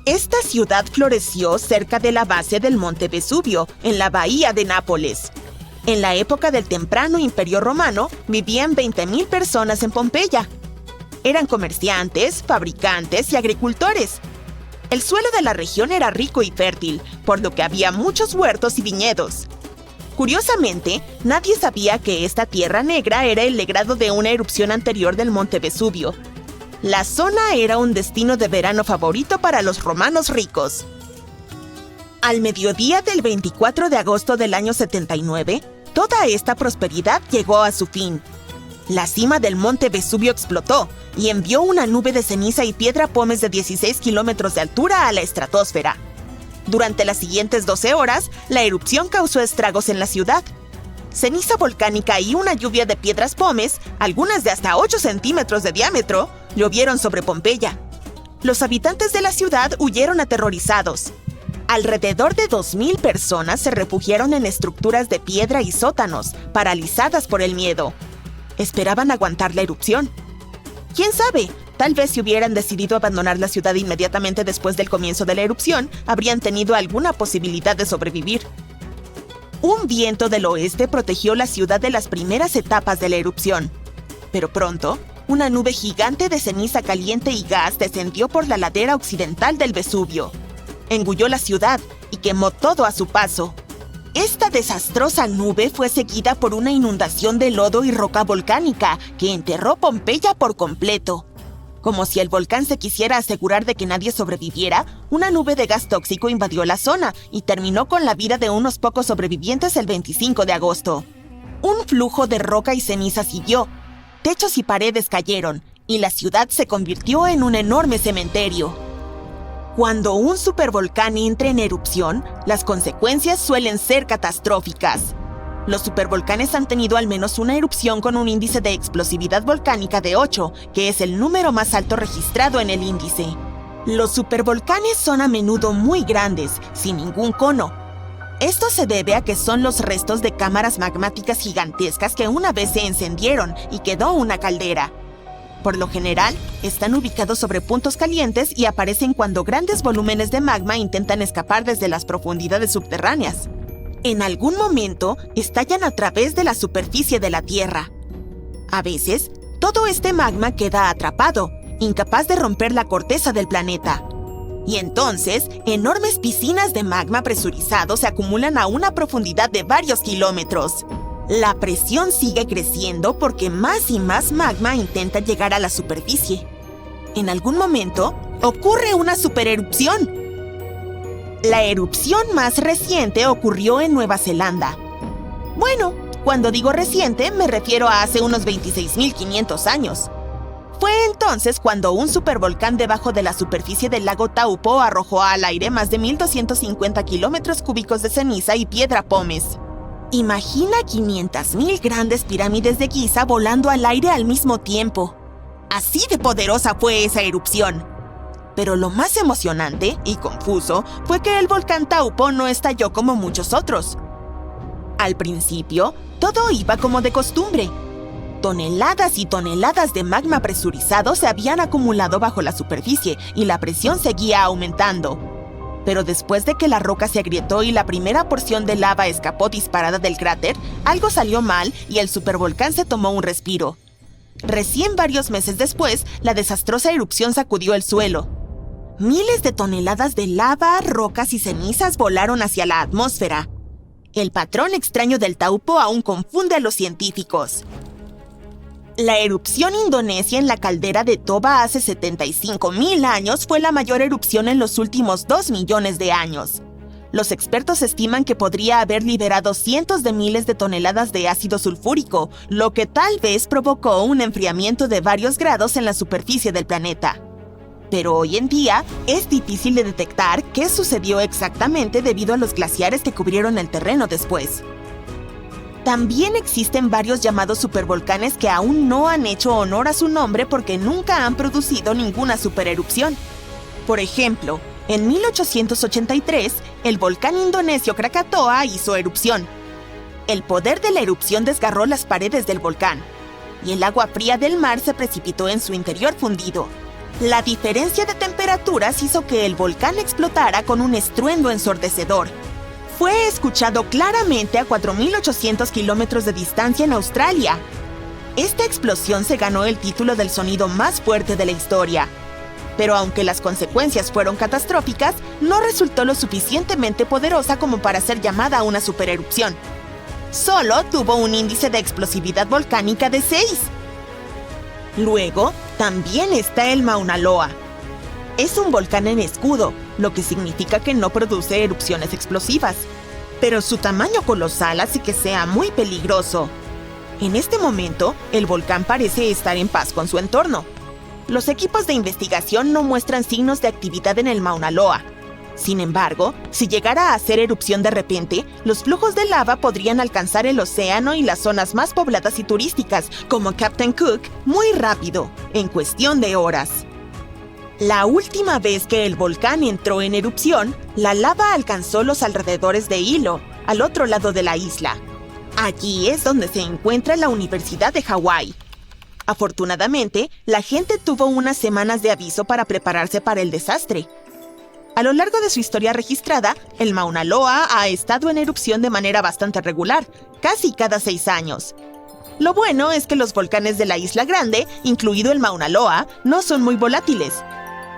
Esta ciudad floreció cerca de la base del monte Vesubio, en la bahía de Nápoles. En la época del temprano Imperio Romano, vivían 20.000 personas en Pompeya. Eran comerciantes, fabricantes y agricultores. El suelo de la región era rico y fértil, por lo que había muchos huertos y viñedos. Curiosamente, nadie sabía que esta tierra negra era el legado de una erupción anterior del monte Vesubio. La zona era un destino de verano favorito para los romanos ricos. Al mediodía del 24 de agosto del año 79, toda esta prosperidad llegó a su fin. La cima del monte Vesubio explotó y envió una nube de ceniza y piedra pómez de 16 kilómetros de altura a la estratosfera. Durante las siguientes 12 horas, la erupción causó estragos en la ciudad. Ceniza volcánica y una lluvia de piedras pómez, algunas de hasta 8 centímetros de diámetro, llovieron sobre Pompeya. Los habitantes de la ciudad huyeron aterrorizados. Alrededor de 2.000 personas se refugiaron en estructuras de piedra y sótanos, paralizadas por el miedo. Esperaban aguantar la erupción. ¿Quién sabe? Tal vez si hubieran decidido abandonar la ciudad inmediatamente después del comienzo de la erupción, habrían tenido alguna posibilidad de sobrevivir. Un viento del oeste protegió la ciudad de las primeras etapas de la erupción. Pero pronto, una nube gigante de ceniza caliente y gas descendió por la ladera occidental del Vesubio. Engulló la ciudad y quemó todo a su paso. Esta desastrosa nube fue seguida por una inundación de lodo y roca volcánica que enterró Pompeya por completo. Como si el volcán se quisiera asegurar de que nadie sobreviviera, una nube de gas tóxico invadió la zona y terminó con la vida de unos pocos sobrevivientes el 25 de agosto. Un flujo de roca y ceniza siguió. Techos y paredes cayeron, y la ciudad se convirtió en un enorme cementerio. Cuando un supervolcán entra en erupción, las consecuencias suelen ser catastróficas. Los supervolcanes han tenido al menos una erupción con un índice de explosividad volcánica de 8, que es el número más alto registrado en el índice. Los supervolcanes son a menudo muy grandes, sin ningún cono. Esto se debe a que son los restos de cámaras magmáticas gigantescas que una vez se encendieron y quedó una caldera. Por lo general, están ubicados sobre puntos calientes y aparecen cuando grandes volúmenes de magma intentan escapar desde las profundidades subterráneas. En algún momento, estallan a través de la superficie de la Tierra. A veces, todo este magma queda atrapado, incapaz de romper la corteza del planeta. Y entonces, enormes piscinas de magma presurizado se acumulan a una profundidad de varios kilómetros. La presión sigue creciendo porque más y más magma intenta llegar a la superficie. En algún momento, ocurre una supererupción. La erupción más reciente ocurrió en Nueva Zelanda. Bueno, cuando digo reciente, me refiero a hace unos 26.500 años. Fue entonces cuando un supervolcán debajo de la superficie del lago Taupo arrojó al aire más de 1.250 kilómetros cúbicos de ceniza y piedra pómez. Imagina 500.000 grandes pirámides de Giza volando al aire al mismo tiempo. Así de poderosa fue esa erupción. Pero lo más emocionante y confuso fue que el volcán Taupo no estalló como muchos otros. Al principio, todo iba como de costumbre. Toneladas y toneladas de magma presurizado se habían acumulado bajo la superficie y la presión seguía aumentando. Pero después de que la roca se agrietó y la primera porción de lava escapó disparada del cráter, algo salió mal y el supervolcán se tomó un respiro. Recién varios meses después, la desastrosa erupción sacudió el suelo. Miles de toneladas de lava, rocas y cenizas volaron hacia la atmósfera. El patrón extraño del Taupo aún confunde a los científicos. La erupción indonesia en la caldera de Toba hace 75.000 años fue la mayor erupción en los últimos 2 millones de años. Los expertos estiman que podría haber liberado cientos de miles de toneladas de ácido sulfúrico, lo que tal vez provocó un enfriamiento de varios grados en la superficie del planeta. Pero hoy en día es difícil de detectar qué sucedió exactamente debido a los glaciares que cubrieron el terreno después. También existen varios llamados supervolcanes que aún no han hecho honor a su nombre porque nunca han producido ninguna supererupción. Por ejemplo, en 1883, el volcán indonesio Krakatoa hizo erupción. El poder de la erupción desgarró las paredes del volcán, y el agua fría del mar se precipitó en su interior fundido. La diferencia de temperaturas hizo que el volcán explotara con un estruendo ensordecedor. Fue escuchado claramente a 4.800 kilómetros de distancia en Australia. Esta explosión se ganó el título del sonido más fuerte de la historia. Pero aunque las consecuencias fueron catastróficas, no resultó lo suficientemente poderosa como para ser llamada una supererupción. Solo tuvo un índice de explosividad volcánica de 6. Luego, también está el Mauna Loa. Es un volcán en escudo, lo que significa que no produce erupciones explosivas. Pero su tamaño colosal hace que sea muy peligroso. En este momento, el volcán parece estar en paz con su entorno. Los equipos de investigación no muestran signos de actividad en el Mauna Loa. Sin embargo, si llegara a hacer erupción de repente, los flujos de lava podrían alcanzar el océano y las zonas más pobladas y turísticas, como Captain Cook, muy rápido, en cuestión de horas. La última vez que el volcán entró en erupción, la lava alcanzó los alrededores de Hilo, al otro lado de la isla. Allí es donde se encuentra la Universidad de Hawái. Afortunadamente, la gente tuvo unas semanas de aviso para prepararse para el desastre. A lo largo de su historia registrada, el Mauna Loa ha estado en erupción de manera bastante regular, casi cada 6 años. Lo bueno es que los volcanes de la Isla Grande, incluido el Mauna Loa, no son muy volátiles.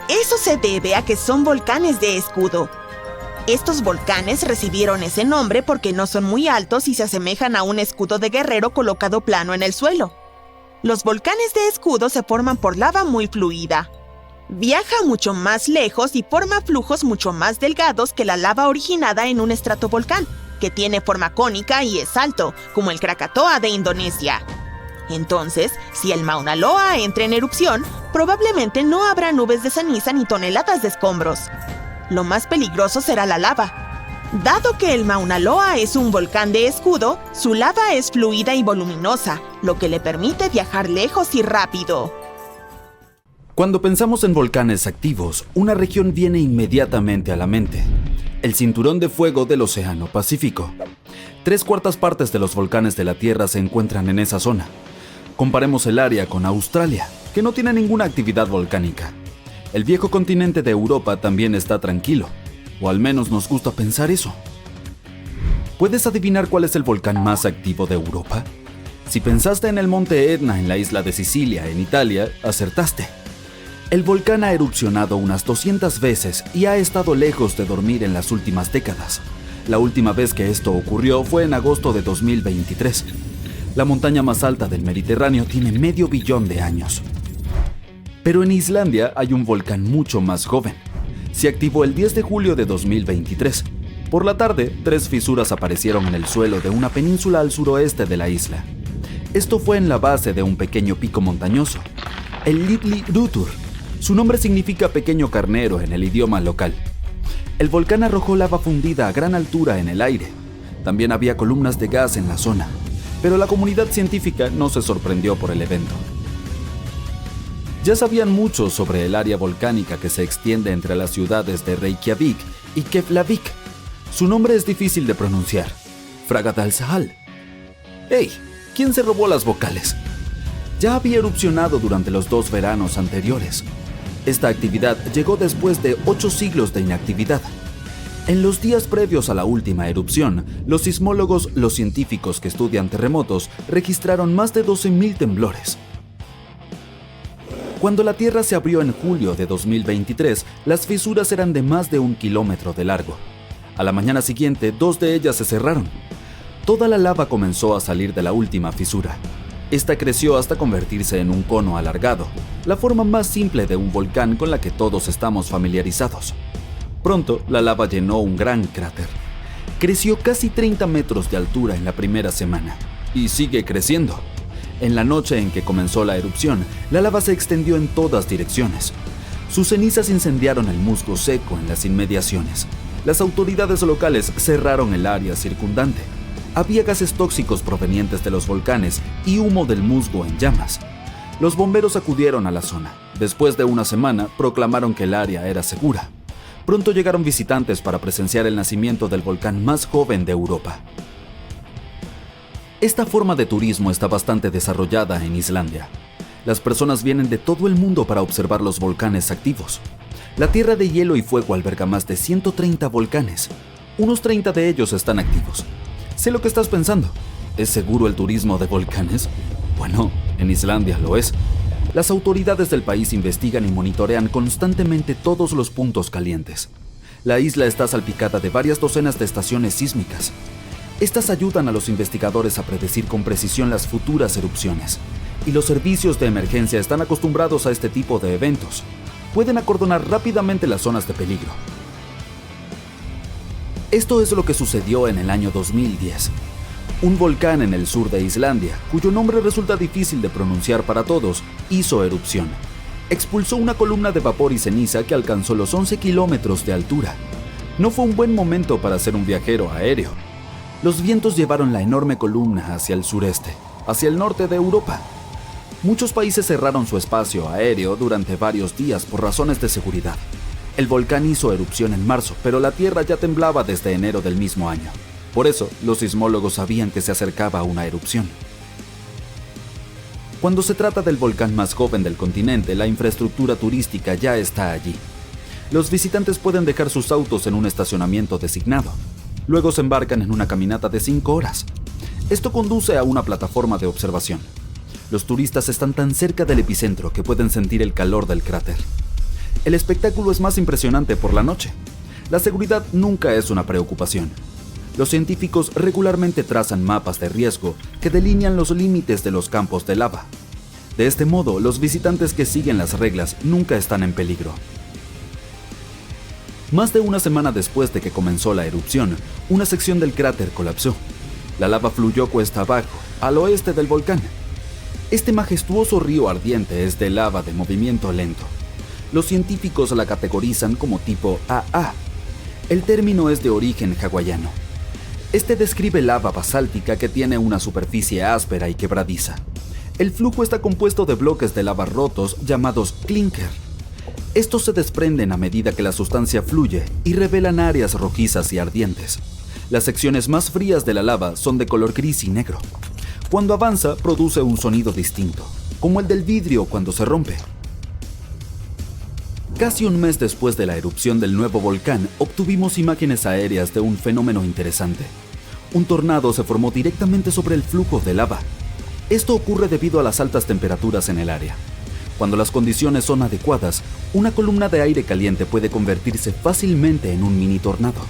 Eso se debe a que son volcanes de escudo. Estos volcanes recibieron ese nombre porque no son muy altos y se asemejan a un escudo de guerrero colocado plano en el suelo. Los volcanes de escudo se forman por lava muy fluida. Viaja mucho más lejos y forma flujos mucho más delgados que la lava originada en un estratovolcán, que tiene forma cónica y es alto, como el Krakatoa de Indonesia. Entonces, si el Mauna Loa entra en erupción, probablemente no habrá nubes de ceniza ni toneladas de escombros. Lo más peligroso será la lava. Dado que el Mauna Loa es un volcán de escudo, su lava es fluida y voluminosa, lo que le permite viajar lejos y rápido. Cuando pensamos en volcanes activos, una región viene inmediatamente a la mente: el cinturón de fuego del Océano Pacífico. 3/4 partes de los volcanes de la Tierra se encuentran en esa zona. Comparemos el área con Australia, que no tiene ninguna actividad volcánica. El viejo continente de Europa también está tranquilo, o al menos nos gusta pensar eso. ¿Puedes adivinar cuál es el volcán más activo de Europa? Si pensaste en el monte Etna en la isla de Sicilia, en Italia, acertaste. El volcán ha erupcionado unas 200 veces y ha estado lejos de dormir en las últimas décadas. La última vez que esto ocurrió fue en agosto de 2023. La montaña más alta del Mediterráneo tiene 500 millones de años. Pero en Islandia hay un volcán mucho más joven. Se activó el 10 de julio de 2023. Por la tarde, 3 fisuras aparecieron en el suelo de una península al suroeste de la isla. Esto fue en la base de un pequeño pico montañoso, el Litli Rutur. Su nombre significa pequeño carnero en el idioma local. El volcán arrojó lava fundida a gran altura en el aire. También había columnas de gas en la zona, pero la comunidad científica no se sorprendió por el evento. Ya sabían mucho sobre el área volcánica que se extiende entre las ciudades de Reykjavik y Keflavik. Su nombre es difícil de pronunciar: Fagradalsfjall. ¡Hey! ¿Quién se robó las vocales? Ya había erupcionado durante los 2 veranos anteriores. Esta actividad llegó después de 8 siglos de inactividad. En los días previos a la última erupción, los sismólogos, los científicos que estudian terremotos, registraron más de 12.000 temblores. Cuando la Tierra se abrió en julio de 2023, las fisuras eran de más de 1 kilómetro de largo. A la mañana siguiente, 2 de ellas se cerraron. Toda la lava comenzó a salir de la última fisura. Esta creció hasta convertirse en un cono alargado, la forma más simple de un volcán con la que todos estamos familiarizados. Pronto, la lava llenó un gran cráter. Creció casi 30 metros de altura en la primera semana, y sigue creciendo. En la noche en que comenzó la erupción, la lava se extendió en todas direcciones. Sus cenizas incendiaron el musgo seco en las inmediaciones. Las autoridades locales cerraron el área circundante. Había gases tóxicos provenientes de los volcanes y humo del musgo en llamas. Los bomberos acudieron a la zona. Después de una semana, proclamaron que el área era segura. Pronto llegaron visitantes para presenciar el nacimiento del volcán más joven de Europa. Esta forma de turismo está bastante desarrollada en Islandia. Las personas vienen de todo el mundo para observar los volcanes activos. La Tierra de Hielo y Fuego alberga más de 130 volcanes. Unos 30 de ellos están activos. Sé lo que estás pensando. ¿Es seguro el turismo de volcanes? Bueno, en Islandia lo es. Las autoridades del país investigan y monitorean constantemente todos los puntos calientes. La isla está salpicada de varias docenas de estaciones sísmicas. Estas ayudan a los investigadores a predecir con precisión las futuras erupciones. Y los servicios de emergencia están acostumbrados a este tipo de eventos. Pueden acordonar rápidamente las zonas de peligro. Esto es lo que sucedió en el año 2010. Un volcán en el sur de Islandia, cuyo nombre resulta difícil de pronunciar para todos, hizo erupción. Expulsó una columna de vapor y ceniza que alcanzó los 11 kilómetros de altura. No fue un buen momento para ser un viajero aéreo. Los vientos llevaron la enorme columna hacia el sureste, hacia el norte de Europa. Muchos países cerraron su espacio aéreo durante varios días por razones de seguridad. El volcán hizo erupción en marzo, pero la Tierra ya temblaba desde enero del mismo año. Por eso, los sismólogos sabían que se acercaba una erupción. Cuando se trata del volcán más joven del continente, la infraestructura turística ya está allí. Los visitantes pueden dejar sus autos en un estacionamiento designado. Luego se embarcan en una caminata de 5 horas. Esto conduce a una plataforma de observación. Los turistas están tan cerca del epicentro que pueden sentir el calor del cráter. El espectáculo es más impresionante por la noche. La seguridad nunca es una preocupación. Los científicos regularmente trazan mapas de riesgo que delinean los límites de los campos de lava. De este modo, los visitantes que siguen las reglas nunca están en peligro. Más de una semana después de que comenzó la erupción, una sección del cráter colapsó. La lava fluyó cuesta abajo, al oeste del volcán. Este majestuoso río ardiente es de lava de movimiento lento. Los científicos la categorizan como tipo AA. El término es de origen hawaiano. Este describe lava basáltica que tiene una superficie áspera y quebradiza. El flujo está compuesto de bloques de lava rotos llamados clinker. Estos se desprenden a medida que la sustancia fluye y revelan áreas rojizas y ardientes. Las secciones más frías de la lava son de color gris y negro. Cuando avanza, produce un sonido distinto, como el del vidrio cuando se rompe. Casi un mes después de la erupción del nuevo volcán, obtuvimos imágenes aéreas de un fenómeno interesante. Un tornado se formó directamente sobre el flujo de lava. Esto ocurre debido a las altas temperaturas en el área. Cuando las condiciones son adecuadas, una columna de aire caliente puede convertirse fácilmente en un mini tornado.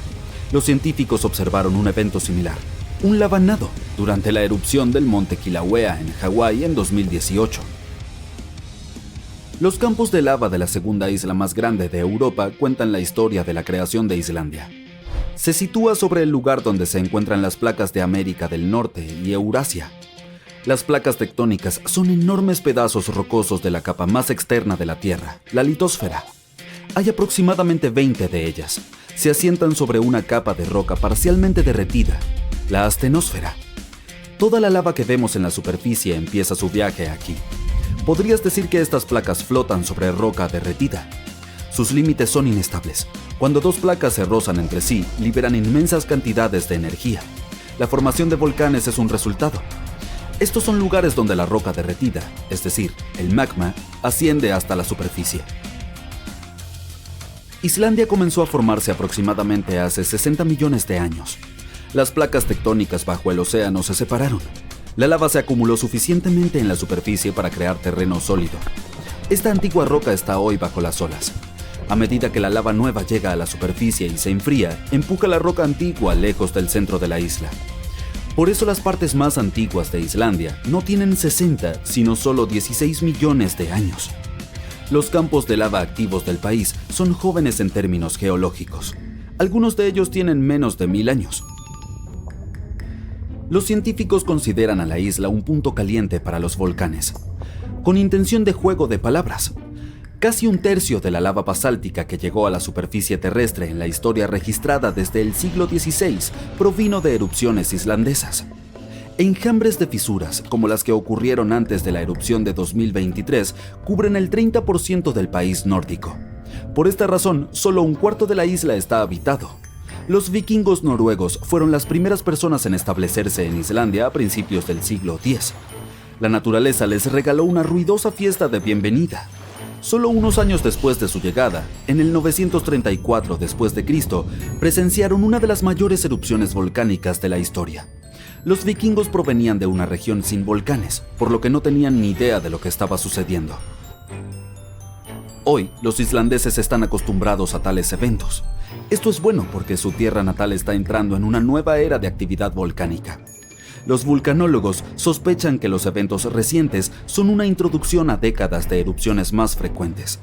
Los científicos observaron un evento similar, un lavanado, durante la erupción del monte Kilauea en Hawái en 2018. Los campos de lava de la segunda isla más grande de Europa cuentan la historia de la creación de Islandia. Se sitúa sobre el lugar donde se encuentran las placas de América del Norte y Eurasia. Las placas tectónicas son enormes pedazos rocosos de la capa más externa de la Tierra, la litosfera. Hay aproximadamente 20 de ellas. Se asientan sobre una capa de roca parcialmente derretida, la astenosfera. Toda la lava que vemos en la superficie empieza su viaje aquí. Podrías decir que estas placas flotan sobre roca derretida. Sus límites son inestables. Cuando dos placas se rozan entre sí, liberan inmensas cantidades de energía. La formación de volcanes es un resultado. Estos son lugares donde la roca derretida, es decir, el magma, asciende hasta la superficie. Islandia comenzó a formarse aproximadamente hace 60 millones de años. Las placas tectónicas bajo el océano se separaron. La lava se acumuló suficientemente en la superficie para crear terreno sólido. Esta antigua roca está hoy bajo las olas. A medida que la lava nueva llega a la superficie y se enfría, empuja la roca antigua lejos del centro de la isla. Por eso las partes más antiguas de Islandia no tienen 60, sino solo 16 millones de años. Los campos de lava activos del país son jóvenes en términos geológicos. Algunos de ellos tienen menos de 1000 años. Los científicos consideran a la isla un punto caliente para los volcanes, con intención de juego de palabras. Casi un tercio de la lava basáltica que llegó a la superficie terrestre en la historia registrada desde el siglo XVI provino de erupciones islandesas. Enjambres de fisuras, como las que ocurrieron antes de la erupción de 2023, cubren el 30% del país nórdico. Por esta razón, solo un cuarto de la isla está habitado. Los vikingos noruegos fueron las primeras personas en establecerse en Islandia a principios del siglo X. La naturaleza les regaló una ruidosa fiesta de bienvenida. Solo unos años después de su llegada, en el 934 d.C., presenciaron una de las mayores erupciones volcánicas de la historia. Los vikingos provenían de una región sin volcanes, por lo que no tenían ni idea de lo que estaba sucediendo. Hoy, los islandeses están acostumbrados a tales eventos. Esto es bueno porque su tierra natal está entrando en una nueva era de actividad volcánica. Los vulcanólogos sospechan que los eventos recientes son una introducción a décadas de erupciones más frecuentes.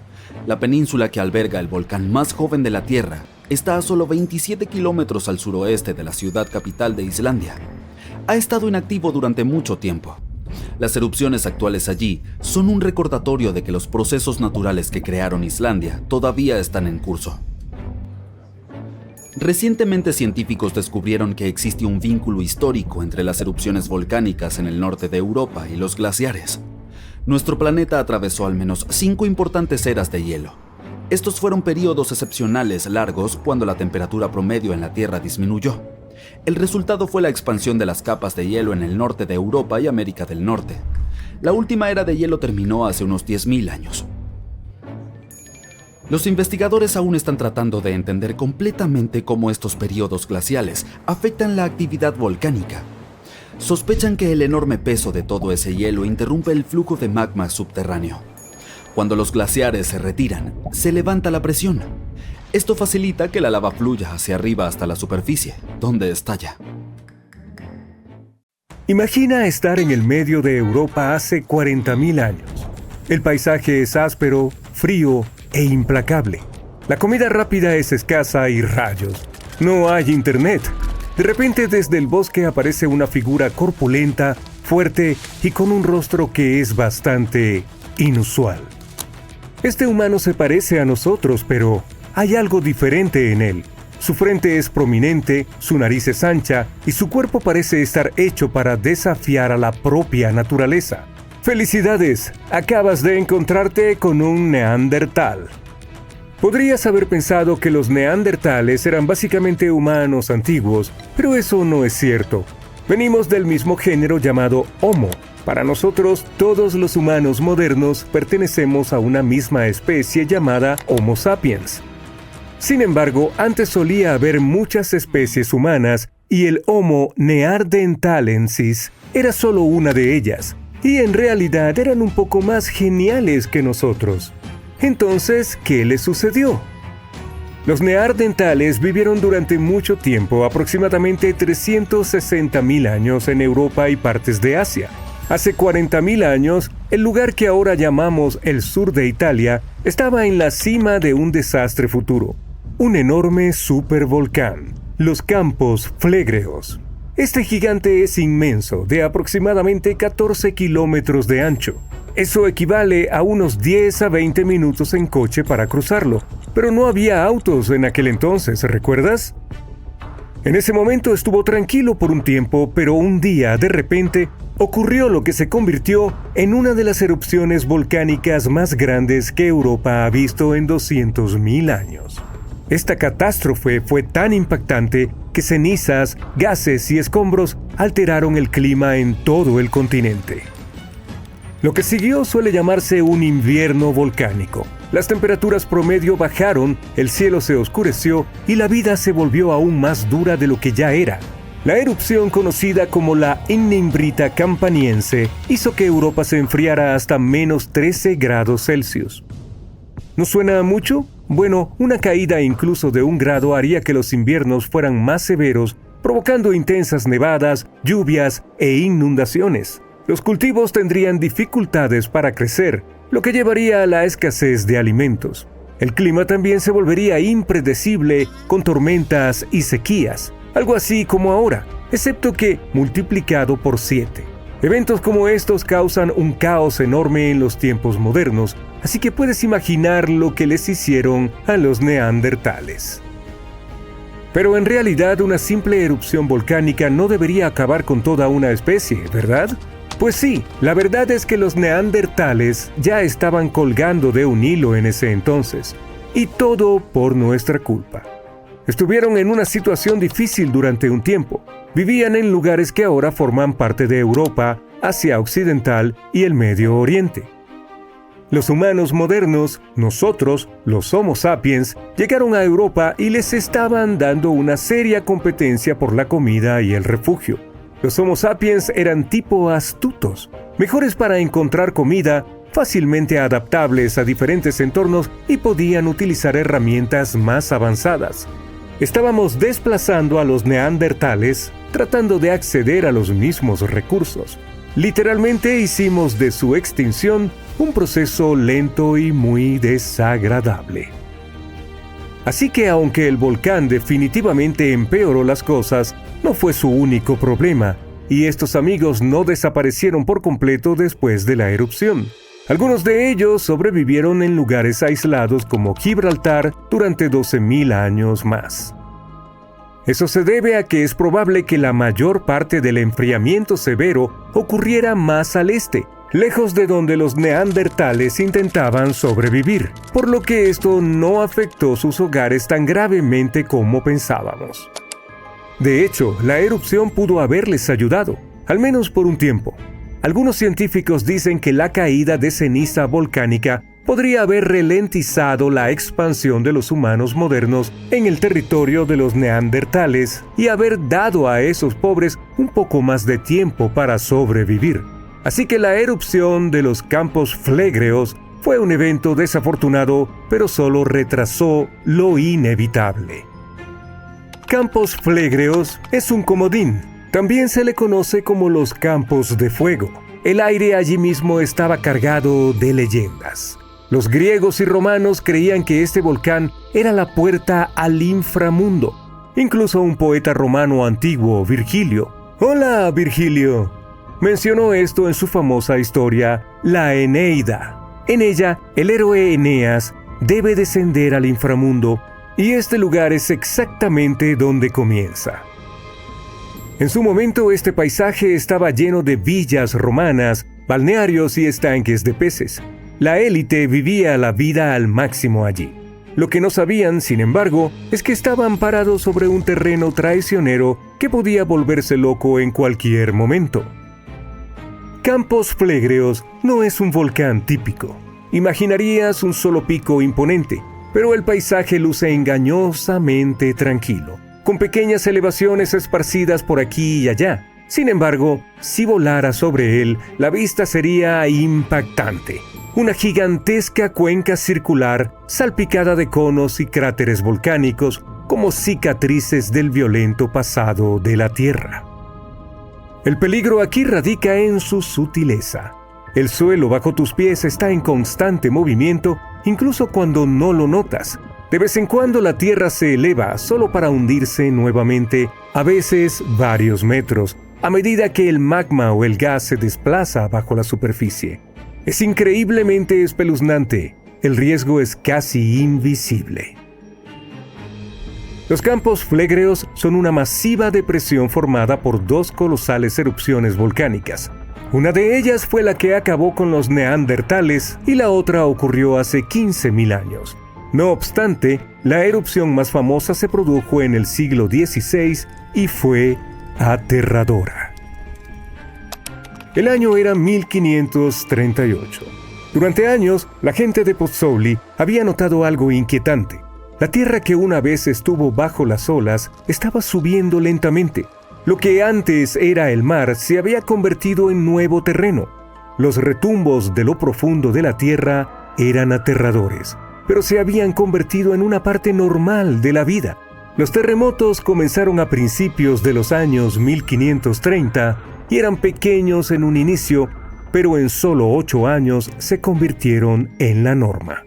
La península que alberga el volcán más joven de la Tierra está a solo 27 kilómetros al suroeste de la ciudad capital de Islandia. Ha estado inactivo durante mucho tiempo. Las erupciones actuales allí son un recordatorio de que los procesos naturales que crearon Islandia todavía están en curso. Recientemente científicos descubrieron que existe un vínculo histórico entre las erupciones volcánicas en el norte de Europa y los glaciares. Nuestro planeta atravesó al menos 5 importantes eras de hielo. Estos fueron periodos excepcionales largos cuando la temperatura promedio en la Tierra disminuyó. El resultado fue la expansión de las capas de hielo en el norte de Europa y América del Norte. La última era de hielo terminó hace unos 10.000 años. Los investigadores aún están tratando de entender completamente cómo estos periodos glaciales afectan la actividad volcánica. Sospechan que el enorme peso de todo ese hielo interrumpe el flujo de magma subterráneo. Cuando los glaciares se retiran, se levanta la presión. Esto facilita que la lava fluya hacia arriba hasta la superficie, donde estalla. Imagina estar en el medio de Europa hace 40.000 años. El paisaje es áspero, frío e implacable. La comida rápida es escasa y rayos. No hay internet. De repente desde el bosque aparece una figura corpulenta, fuerte y con un rostro que es bastante inusual. Este humano se parece a nosotros, pero hay algo diferente en él. Su frente es prominente, su nariz es ancha y su cuerpo parece estar hecho para desafiar a la propia naturaleza. ¡Felicidades! Acabas de encontrarte con un neandertal. Podrías haber pensado que los neandertales eran básicamente humanos antiguos, pero eso no es cierto. Venimos del mismo género llamado Homo. Para nosotros, todos los humanos modernos pertenecemos a una misma especie llamada Homo sapiens. Sin embargo, antes solía haber muchas especies humanas y el Homo neanderthalensis era solo una de ellas, y en realidad eran un poco más geniales que nosotros. Entonces, ¿qué les sucedió? Los neandertales vivieron durante mucho tiempo, aproximadamente 360.000 años en Europa y partes de Asia. Hace 40.000 años, el lugar que ahora llamamos el sur de Italia estaba en la cima de un desastre futuro. Un enorme supervolcán, los Campos Flegreos. Este gigante es inmenso, de aproximadamente 14 kilómetros de ancho. Eso equivale a unos 10 a 20 minutos en coche para cruzarlo, pero no había autos en aquel entonces, ¿recuerdas? En ese momento estuvo tranquilo por un tiempo, pero un día, de repente, ocurrió lo que se convirtió en una de las erupciones volcánicas más grandes que Europa ha visto en 200.000 años. Esta catástrofe fue tan impactante que cenizas, gases y escombros alteraron el clima en todo el continente. Lo que siguió suele llamarse un invierno volcánico. Las temperaturas promedio bajaron, el cielo se oscureció y la vida se volvió aún más dura de lo que ya era. La erupción conocida como la Ignimbrita Campaniense hizo que Europa se enfriara hasta menos 13 grados Celsius. ¿No suena mucho? Bueno, una caída incluso de 1 grado haría que los inviernos fueran más severos, provocando intensas nevadas, lluvias e inundaciones. Los cultivos tendrían dificultades para crecer, lo que llevaría a la escasez de alimentos. El clima también se volvería impredecible, con tormentas y sequías, algo así como ahora, excepto que multiplicado por 7. Eventos como estos causan un caos enorme en los tiempos modernos, así que puedes imaginar lo que les hicieron a los neandertales. Pero en realidad una simple erupción volcánica no debería acabar con toda una especie, ¿verdad? Pues sí, la verdad es que los neandertales ya estaban colgando de un hilo en ese entonces, y todo por nuestra culpa. Estuvieron en una situación difícil durante un tiempo. Vivían en lugares que ahora forman parte de Europa, Asia Occidental y el Medio Oriente. Los humanos modernos, nosotros, los Homo sapiens, llegaron a Europa y les estaban dando una seria competencia por la comida y el refugio. Los Homo sapiens eran tipo astutos, mejores para encontrar comida, fácilmente adaptables a diferentes entornos y podían utilizar herramientas más avanzadas. Estábamos desplazando a los neandertales tratando de acceder a los mismos recursos. Literalmente hicimos de su extinción un proceso lento y muy desagradable. Así que aunque el volcán definitivamente empeoró las cosas, no fue su único problema, y estos amigos no desaparecieron por completo después de la erupción. Algunos de ellos sobrevivieron en lugares aislados como Gibraltar durante 12.000 años más. Eso se debe a que es probable que la mayor parte del enfriamiento severo ocurriera más al este, lejos de donde los neandertales intentaban sobrevivir, por lo que esto no afectó sus hogares tan gravemente como pensábamos. De hecho, la erupción pudo haberles ayudado, al menos por un tiempo. Algunos científicos dicen que la caída de ceniza volcánica podría haber ralentizado la expansión de los humanos modernos en el territorio de los neandertales y haber dado a esos pobres un poco más de tiempo para sobrevivir. Así que la erupción de los campos flégreos fue un evento desafortunado, pero solo retrasó lo inevitable. Campos flégreos es un comodín. También se le conoce como los campos de fuego. El aire allí mismo estaba cargado de leyendas. Los griegos y romanos creían que este volcán era la puerta al inframundo. Incluso un poeta romano antiguo, Virgilio. ¡Hola, Virgilio! Mencionó esto en su famosa historia, la Eneida. En ella, el héroe Eneas debe descender al inframundo, y este lugar es exactamente donde comienza. En su momento, este paisaje estaba lleno de villas romanas, balnearios y estanques de peces. La élite vivía la vida al máximo allí. Lo que no sabían, sin embargo, es que estaban parados sobre un terreno traicionero que podía volverse loco en cualquier momento. Campos Flégreos no es un volcán típico. Imaginarías un solo pico imponente, pero el paisaje luce engañosamente tranquilo, con pequeñas elevaciones esparcidas por aquí y allá. Sin embargo, si volara sobre él, la vista sería impactante. Una gigantesca cuenca circular salpicada de conos y cráteres volcánicos como cicatrices del violento pasado de la Tierra. El peligro aquí radica en su sutileza. El suelo bajo tus pies está en constante movimiento, incluso cuando no lo notas. De vez en cuando la tierra se eleva solo para hundirse nuevamente, a veces varios metros, a medida que el magma o el gas se desplaza bajo la superficie. Es increíblemente espeluznante. El riesgo es casi invisible. Los campos flégreos son una masiva depresión formada por dos colosales erupciones volcánicas. Una de ellas fue la que acabó con los neandertales y la otra ocurrió hace 15.000 años. No obstante, la erupción más famosa se produjo en el siglo XVI y fue aterradora. El año era 1538. Durante años, la gente de Pozzuoli había notado algo inquietante. La tierra que una vez estuvo bajo las olas estaba subiendo lentamente. Lo que antes era el mar se había convertido en nuevo terreno. Los retumbos de lo profundo de la tierra eran aterradores, pero se habían convertido en una parte normal de la vida. Los terremotos comenzaron a principios de los años 1530 y eran pequeños en un inicio, pero en solo 8 años se convirtieron en la norma.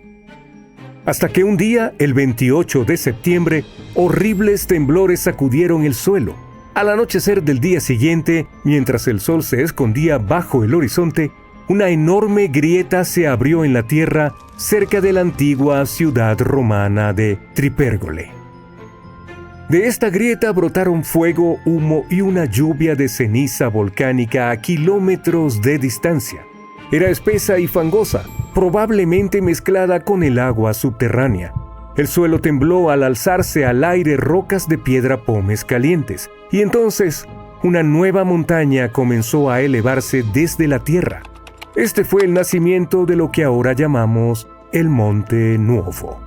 Hasta que un día, el 28 de septiembre, horribles temblores sacudieron el suelo. Al anochecer del día siguiente, mientras el sol se escondía bajo el horizonte, una enorme grieta se abrió en la tierra cerca de la antigua ciudad romana de Tripérgole. De esta grieta brotaron fuego, humo y una lluvia de ceniza volcánica a kilómetros de distancia. Era espesa y fangosa, probablemente mezclada con el agua subterránea. El suelo tembló al alzarse al aire rocas de piedra pómez calientes, y entonces una nueva montaña comenzó a elevarse desde la tierra. Este fue el nacimiento de lo que ahora llamamos el Monte Nuovo.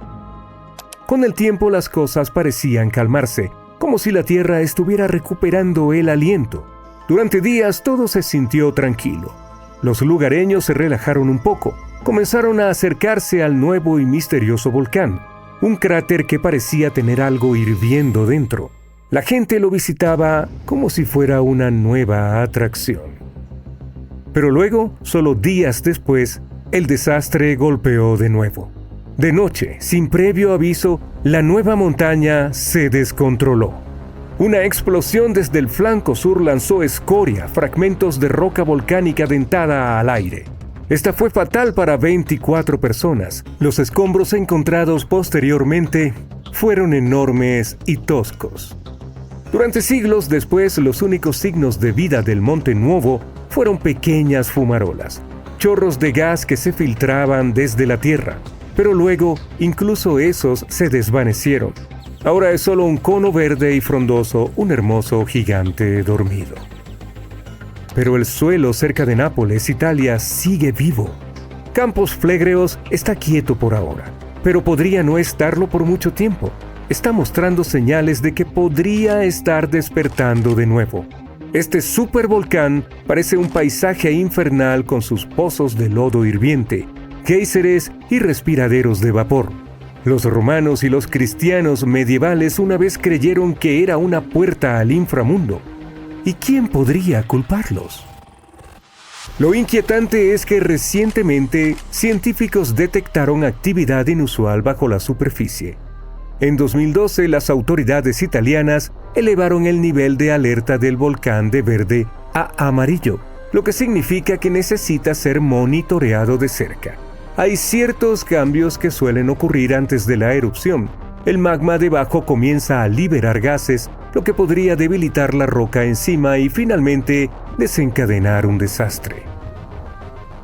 Con el tiempo las cosas parecían calmarse, como si la tierra estuviera recuperando el aliento. Durante días todo se sintió tranquilo. Los lugareños se relajaron un poco, comenzaron a acercarse al nuevo y misterioso volcán, un cráter que parecía tener algo hirviendo dentro. La gente lo visitaba como si fuera una nueva atracción. Pero luego, solo días después, el desastre golpeó de nuevo. De noche, sin previo aviso, la nueva montaña se descontroló. Una explosión desde el flanco sur lanzó escoria, fragmentos de roca volcánica dentada al aire. Esta fue fatal para 24 personas. Los escombros encontrados posteriormente fueron enormes y toscos. Durante siglos después, los únicos signos de vida del Monte Nuovo fueron pequeñas fumarolas, chorros de gas que se filtraban desde la tierra. Pero luego, incluso esos se desvanecieron. Ahora es solo un cono verde y frondoso, un hermoso gigante dormido. Pero el suelo cerca de Nápoles, Italia, sigue vivo. Campos Flegreos está quieto por ahora, pero podría no estarlo por mucho tiempo. Está mostrando señales de que podría estar despertando de nuevo. Este supervolcán parece un paisaje infernal con sus pozos de lodo hirviente, géiseres y respiraderos de vapor. Los romanos y los cristianos medievales una vez creyeron que era una puerta al inframundo. ¿Y quién podría culparlos? Lo inquietante es que recientemente científicos detectaron actividad inusual bajo la superficie. En 2012, las autoridades italianas elevaron el nivel de alerta del volcán de verde a amarillo, lo que significa que necesita ser monitoreado de cerca. Hay ciertos cambios que suelen ocurrir antes de la erupción. El magma debajo comienza a liberar gases, lo que podría debilitar la roca encima y finalmente desencadenar un desastre.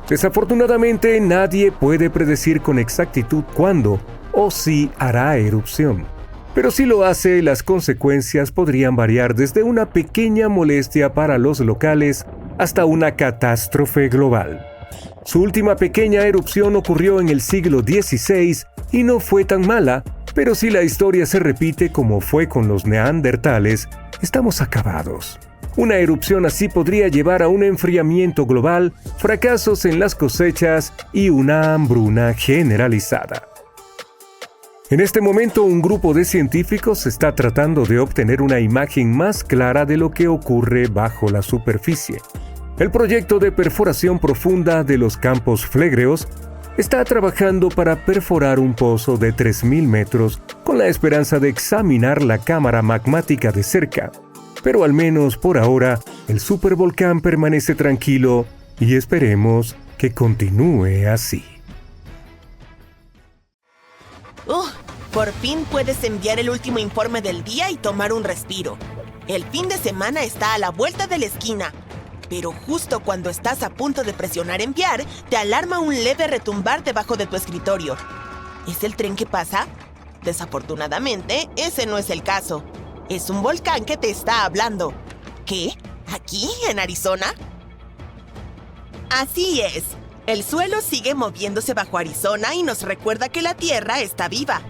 Desafortunadamente, nadie puede predecir con exactitud cuándo o si hará erupción. Pero si lo hace, las consecuencias podrían variar desde una pequeña molestia para los locales hasta una catástrofe global. Su última pequeña erupción ocurrió en el siglo XVI y no fue tan mala, pero si la historia se repite como fue con los neandertales, estamos acabados. Una erupción así podría llevar a un enfriamiento global, fracasos en las cosechas y una hambruna generalizada. En este momento, un grupo de científicos está tratando de obtener una imagen más clara de lo que ocurre bajo la superficie. El proyecto de perforación profunda de los Campos Flegreos está trabajando para perforar un pozo de 3.000 metros con la esperanza de examinar la cámara magmática de cerca. Pero al menos por ahora, el supervolcán permanece tranquilo y esperemos que continúe así. Por fin puedes enviar el último informe del día y tomar un respiro. El fin de semana está a la vuelta de la esquina. Pero justo cuando estás a punto de presionar enviar, te alarma un leve retumbar debajo de tu escritorio. ¿Es el tren que pasa? Desafortunadamente, ese no es el caso. Es un volcán que te está hablando. ¿Qué? ¿Aquí, en Arizona? Así es. El suelo sigue moviéndose bajo Arizona y nos recuerda que la Tierra está viva.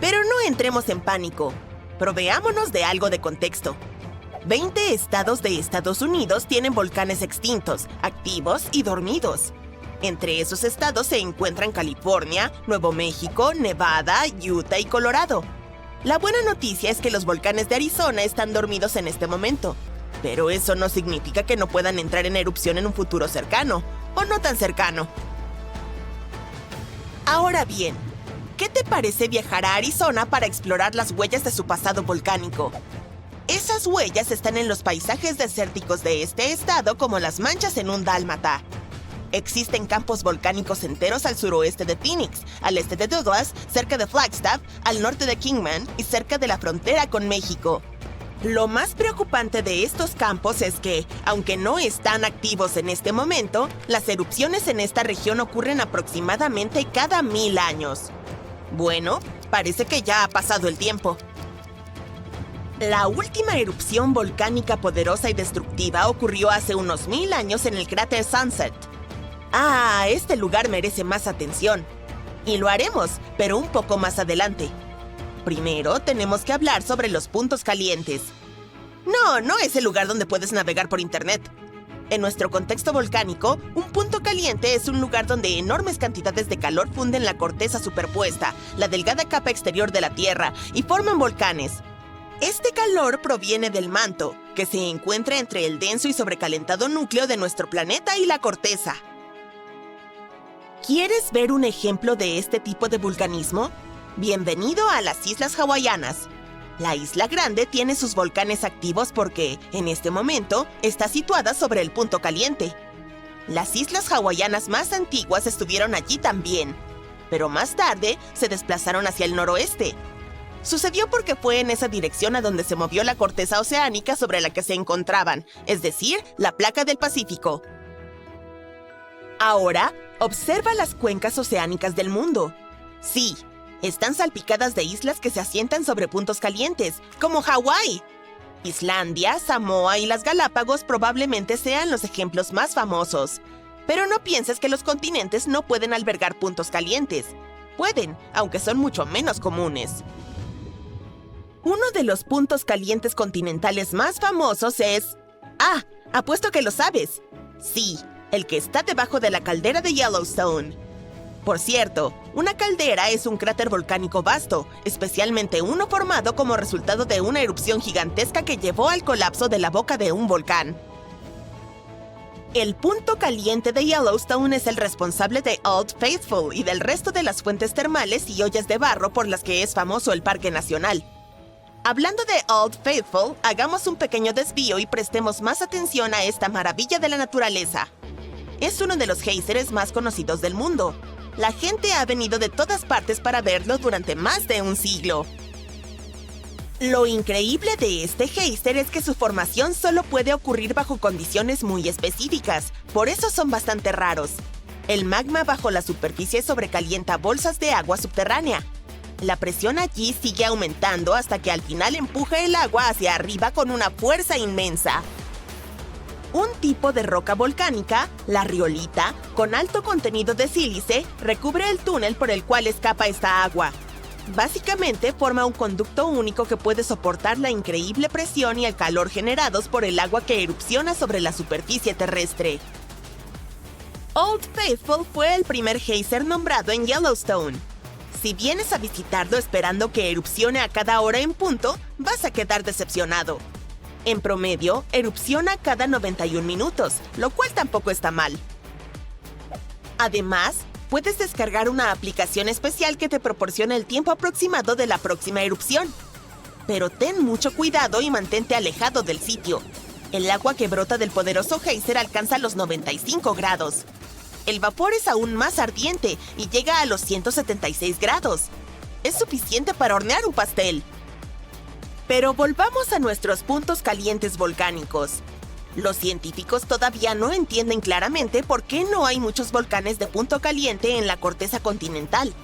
Pero no entremos en pánico. Proveámonos de algo de contexto. 20 estados de Estados Unidos tienen volcanes extintos, activos y dormidos. Entre esos estados se encuentran California, Nuevo México, Nevada, Utah y Colorado. La buena noticia es que los volcanes de Arizona están dormidos en este momento. Pero eso no significa que no puedan entrar en erupción en un futuro cercano, o no tan cercano. Ahora bien, ¿qué te parece viajar a Arizona para explorar las huellas de su pasado volcánico? Esas huellas están en los paisajes desérticos de este estado como las manchas en un dálmata. Existen campos volcánicos enteros al suroeste de Phoenix, al este de Douglas, cerca de Flagstaff, al norte de Kingman y cerca de la frontera con México. Lo más preocupante de estos campos es que, aunque no están activos en este momento, las erupciones en esta región ocurren aproximadamente cada 1000 años. Bueno, parece que ya ha pasado el tiempo. La última erupción volcánica poderosa y destructiva ocurrió hace unos 1000 años en el cráter Sunset. Este lugar merece más atención. Y lo haremos, pero un poco más adelante. Primero, tenemos que hablar sobre los puntos calientes. No es el lugar donde puedes navegar por internet. En nuestro contexto volcánico, un punto caliente es un lugar donde enormes cantidades de calor funden la corteza superpuesta, la delgada capa exterior de la Tierra, y forman volcanes. Este calor proviene del manto, que se encuentra entre el denso y sobrecalentado núcleo de nuestro planeta y la corteza. ¿Quieres ver un ejemplo de este tipo de vulcanismo? Bienvenido a las Islas Hawaianas. La Isla Grande tiene sus volcanes activos porque, en este momento, está situada sobre el punto caliente. Las Islas Hawaianas más antiguas estuvieron allí también, pero más tarde se desplazaron hacia el noroeste. Sucedió porque fue en esa dirección a donde se movió la corteza oceánica sobre la que se encontraban, es decir, la placa del Pacífico. Ahora, observa las cuencas oceánicas del mundo. Sí, están salpicadas de islas que se asientan sobre puntos calientes, como Hawái. Islandia, Samoa y las Galápagos probablemente sean los ejemplos más famosos. Pero no pienses que los continentes no pueden albergar puntos calientes. Pueden, aunque son mucho menos comunes. Uno de los puntos calientes continentales más famosos es... apuesto que lo sabes. Sí, el que está debajo de la caldera de Yellowstone. Por cierto, una caldera es un cráter volcánico vasto, especialmente uno formado como resultado de una erupción gigantesca que llevó al colapso de la boca de un volcán. El punto caliente de Yellowstone es el responsable de Old Faithful y del resto de las fuentes termales y ollas de barro por las que es famoso el Parque Nacional. Hablando de Old Faithful, hagamos un pequeño desvío y prestemos más atención a esta maravilla de la naturaleza. Es uno de los géiseres más conocidos del mundo. La gente ha venido de todas partes para verlo durante más de un siglo. Lo increíble de este géiser es que su formación solo puede ocurrir bajo condiciones muy específicas, por eso son bastante raros. El magma bajo la superficie sobrecalienta bolsas de agua subterránea. La presión allí sigue aumentando hasta que al final empuja el agua hacia arriba con una fuerza inmensa. Un tipo de roca volcánica, la riolita, con alto contenido de sílice, recubre el túnel por el cual escapa esta agua. Básicamente forma un conducto único que puede soportar la increíble presión y el calor generados por el agua que erupciona sobre la superficie terrestre. Old Faithful fue el primer geyser nombrado en Yellowstone. Si vienes a visitarlo esperando que erupcione a cada hora en punto, vas a quedar decepcionado. En promedio, erupciona cada 91 minutos, lo cual tampoco está mal. Además, puedes descargar una aplicación especial que te proporciona el tiempo aproximado de la próxima erupción. Pero ten mucho cuidado y mantente alejado del sitio. El agua que brota del poderoso geyser alcanza los 95 grados. El vapor es aún más ardiente y llega a los 176 grados. Es suficiente para hornear un pastel. Pero volvamos a nuestros puntos calientes volcánicos. Los científicos todavía no entienden claramente por qué no hay muchos volcanes de punto caliente en la corteza continental.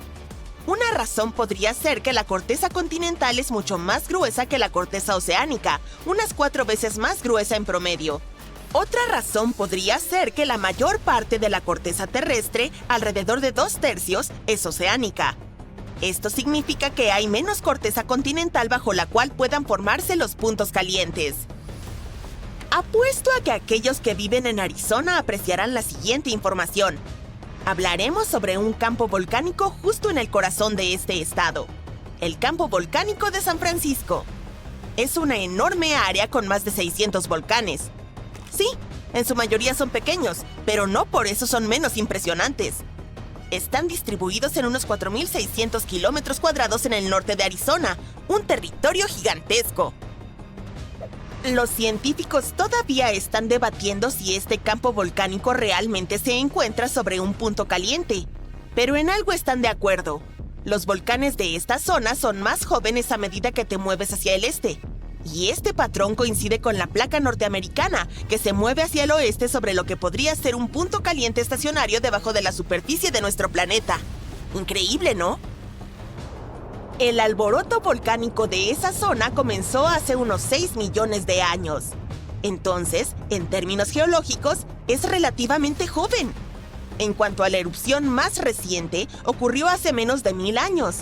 Una razón podría ser que la corteza continental es mucho más gruesa que la corteza oceánica, unas 4 veces más gruesa en promedio. Otra razón podría ser que la mayor parte de la corteza terrestre, alrededor de 2/3, es oceánica. Esto significa que hay menos corteza continental bajo la cual puedan formarse los puntos calientes. Apuesto a que aquellos que viven en Arizona apreciarán la siguiente información. Hablaremos sobre un campo volcánico justo en el corazón de este estado. El campo volcánico de San Francisco. Es una enorme área con más de 600 volcanes. Sí, en su mayoría son pequeños, pero no por eso son menos impresionantes. Están distribuidos en unos 4.600 kilómetros cuadrados en el norte de Arizona, un territorio gigantesco. Los científicos todavía están debatiendo si este campo volcánico realmente se encuentra sobre un punto caliente, pero en algo están de acuerdo. Los volcanes de esta zona son más jóvenes a medida que te mueves hacia el este, y este patrón coincide con la placa norteamericana, que se mueve hacia el oeste sobre lo que podría ser un punto caliente estacionario debajo de la superficie de nuestro planeta. Increíble, ¿no? El alboroto volcánico de esa zona comenzó hace unos 6 millones de años. Entonces, en términos geológicos, es relativamente joven. En cuanto a la erupción más reciente, ocurrió hace menos de 1000 años.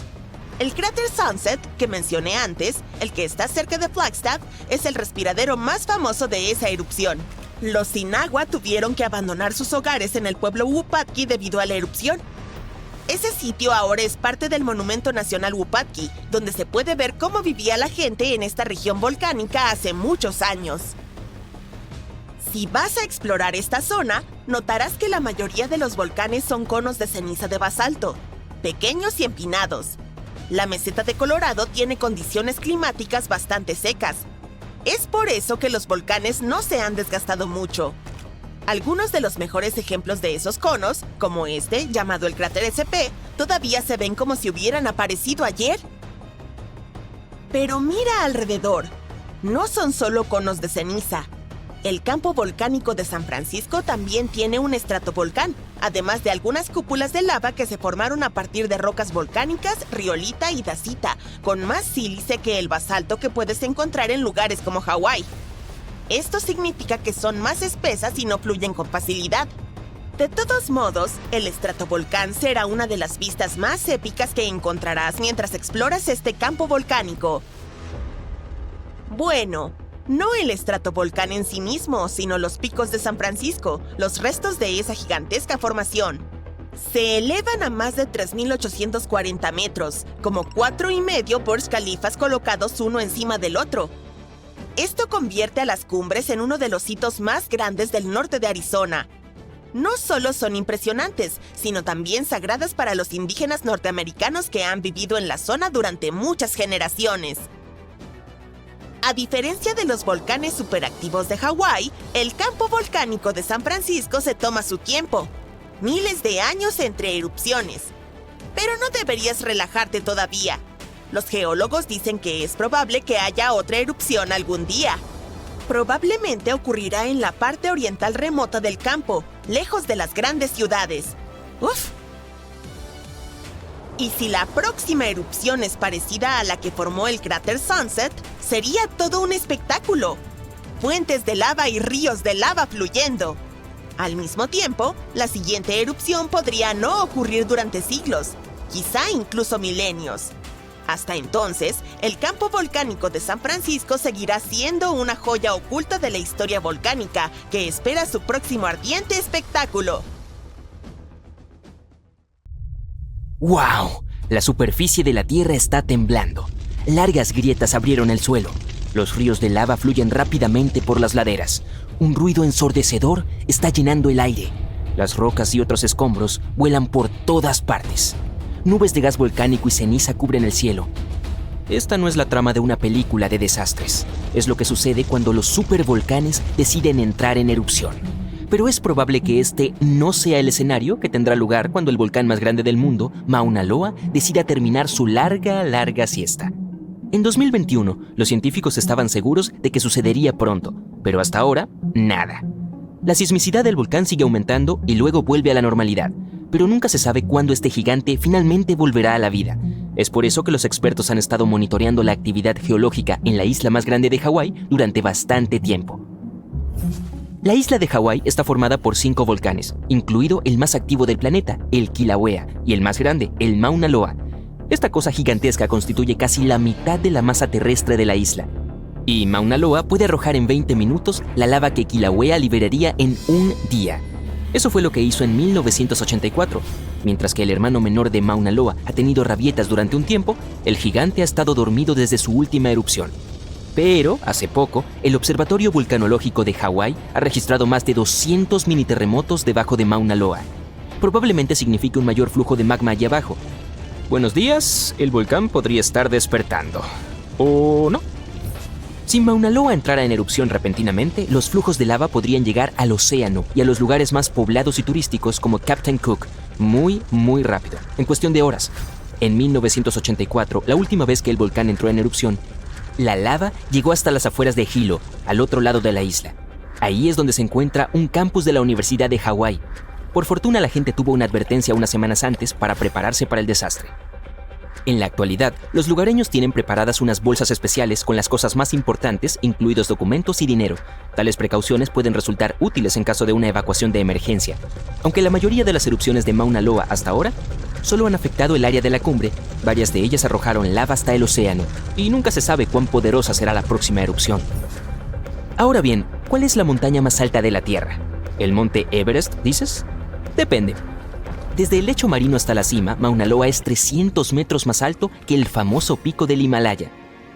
El cráter Sunset, que mencioné antes, el que está cerca de Flagstaff, es el respiradero más famoso de esa erupción. Los sin agua tuvieron que abandonar sus hogares en el pueblo Wupatki debido a la erupción. Ese sitio ahora es parte del Monumento Nacional Wupatki, donde se puede ver cómo vivía la gente en esta región volcánica hace muchos años. Si vas a explorar esta zona, notarás que la mayoría de los volcanes son conos de ceniza de basalto, pequeños y empinados. La meseta de Colorado tiene condiciones climáticas bastante secas. Es por eso que los volcanes no se han desgastado mucho. Algunos de los mejores ejemplos de esos conos, como este, llamado el cráter SP, todavía se ven como si hubieran aparecido ayer. Pero mira alrededor. No son solo conos de ceniza. El campo volcánico de San Francisco también tiene un estratovolcán, además de algunas cúpulas de lava que se formaron a partir de rocas volcánicas, riolita y dacita, con más sílice que el basalto que puedes encontrar en lugares como Hawái. Esto significa que son más espesas y no fluyen con facilidad. De todos modos, el estratovolcán será una de las vistas más épicas que encontrarás mientras exploras este campo volcánico. Bueno, no el estratovolcán en sí mismo, sino los picos de San Francisco, los restos de esa gigantesca formación. Se elevan a más de 3.840 metros, como 4,5 Burj Khalifas colocados uno encima del otro. Esto convierte a las cumbres en uno de los hitos más grandes del norte de Arizona. No solo son impresionantes, sino también sagradas para los indígenas norteamericanos que han vivido en la zona durante muchas generaciones. A diferencia de los volcanes superactivos de Hawái, el campo volcánico de San Francisco se toma su tiempo. Miles de años entre erupciones. Pero no deberías relajarte todavía. Los geólogos dicen que es probable que haya otra erupción algún día. Probablemente ocurrirá en la parte oriental remota del campo, lejos de las grandes ciudades. ¡Uf! Y si la próxima erupción es parecida a la que formó el cráter Sunset, sería todo un espectáculo. Fuentes de lava y ríos de lava fluyendo. Al mismo tiempo, la siguiente erupción podría no ocurrir durante siglos, quizá incluso milenios. Hasta entonces, el campo volcánico de San Francisco seguirá siendo una joya oculta de la historia volcánica que espera su próximo ardiente espectáculo. ¡Wow! La superficie de la Tierra está temblando. Largas grietas abrieron el suelo. Los ríos de lava fluyen rápidamente por las laderas. Un ruido ensordecedor está llenando el aire. Las rocas y otros escombros vuelan por todas partes. Nubes de gas volcánico y ceniza cubren el cielo. Esta no es la trama de una película de desastres. Es lo que sucede cuando los supervolcanes deciden entrar en erupción. Pero es probable que este no sea el escenario que tendrá lugar cuando el volcán más grande del mundo, Mauna Loa, decida terminar su larga siesta. En 2021, los científicos estaban seguros de que sucedería pronto, pero hasta ahora, nada. La sismicidad del volcán sigue aumentando y luego vuelve a la normalidad, pero nunca se sabe cuándo este gigante finalmente volverá a la vida. Es por eso que los expertos han estado monitoreando la actividad geológica en la isla más grande de Hawái durante bastante tiempo. La isla de Hawái está formada por 5 volcanes, incluido el más activo del planeta, el Kilauea, y el más grande, el Mauna Loa. Esta cosa gigantesca constituye casi la mitad de la masa terrestre de la isla. Y Mauna Loa puede arrojar en 20 minutos la lava que Kilauea liberaría en un día. Eso fue lo que hizo en 1984. Mientras que el hermano menor de Mauna Loa ha tenido rabietas durante un tiempo, el gigante ha estado dormido desde su última erupción. Pero, hace poco, el Observatorio Vulcanológico de Hawái ha registrado más de 200 mini terremotos debajo de Mauna Loa. Probablemente signifique un mayor flujo de magma allá abajo. Buenos días, el volcán podría estar despertando. ¿O no? Si Mauna Loa entrara en erupción repentinamente, los flujos de lava podrían llegar al océano y a los lugares más poblados y turísticos como Captain Cook muy rápido, en cuestión de horas. En 1984, la última vez que el volcán entró en erupción, la lava llegó hasta las afueras de Hilo, al otro lado de la isla. Ahí es donde se encuentra un campus de la Universidad de Hawái. Por fortuna, la gente tuvo una advertencia unas semanas antes para prepararse para el desastre. En la actualidad, los lugareños tienen preparadas unas bolsas especiales con las cosas más importantes, incluidos documentos y dinero. Tales precauciones pueden resultar útiles en caso de una evacuación de emergencia. Aunque la mayoría de las erupciones de Mauna Loa hasta ahora solo han afectado el área de la cumbre, varias de ellas arrojaron lava hasta el océano, y nunca se sabe cuán poderosa será la próxima erupción. Ahora bien, ¿cuál es la montaña más alta de la Tierra? ¿El monte Everest, dices? Depende. Desde el lecho marino hasta la cima, Mauna Loa es 300 metros más alto que el famoso pico del Himalaya.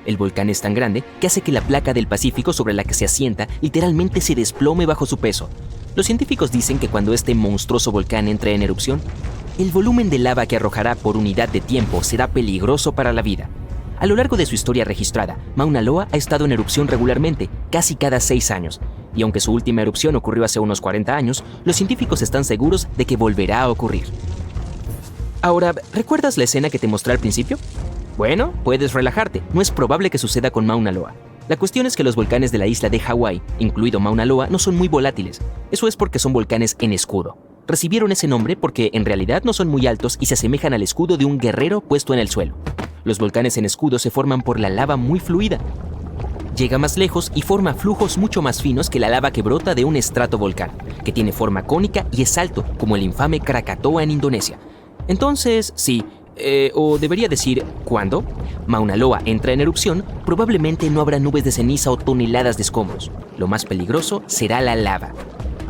El volcán es tan grande que hace que la placa del Pacífico sobre la que se asienta literalmente se desplome bajo su peso. Los científicos dicen que cuando este monstruoso volcán entre en erupción, el volumen de lava que arrojará por unidad de tiempo será peligroso para la vida. A lo largo de su historia registrada, Mauna Loa ha estado en erupción regularmente, casi cada 6 años. Y aunque su última erupción ocurrió hace unos 40 años, los científicos están seguros de que volverá a ocurrir. Ahora, ¿recuerdas la escena que te mostré al principio? Bueno, puedes relajarte, no es probable que suceda con Mauna Loa. La cuestión es que los volcanes de la isla de Hawái, incluido Mauna Loa, no son muy volátiles. Eso es porque son volcanes en escudo. Recibieron ese nombre porque en realidad no son muy altos y se asemejan al escudo de un guerrero puesto en el suelo. Los volcanes en escudo se forman por la lava muy fluida. Llega más lejos y forma flujos mucho más finos que la lava que brota de un estratovolcán, que tiene forma cónica y es alto, como el infame Krakatoa en Indonesia. Entonces, sí, o debería decir, cuando Mauna Loa entra en erupción, probablemente no habrá nubes de ceniza o toneladas de escombros. Lo más peligroso será la lava.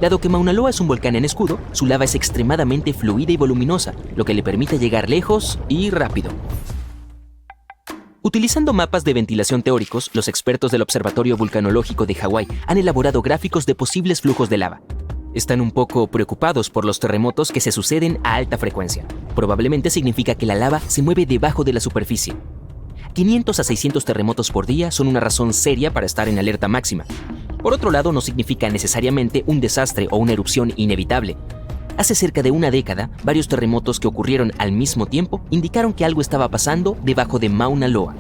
Dado que Mauna Loa es un volcán en escudo, su lava es extremadamente fluida y voluminosa, lo que le permite llegar lejos y rápido. Utilizando mapas de ventilación teóricos, los expertos del Observatorio Vulcanológico de Hawái han elaborado gráficos de posibles flujos de lava. Están un poco preocupados por los terremotos que se suceden a alta frecuencia. Probablemente significa que la lava se mueve debajo de la superficie. 500 a 600 terremotos por día son una razón seria para estar en alerta máxima. Por otro lado, no significa necesariamente un desastre o una erupción inevitable. Hace cerca de una década, varios terremotos que ocurrieron al mismo tiempo indicaron que algo estaba pasando debajo de Mauna Loa.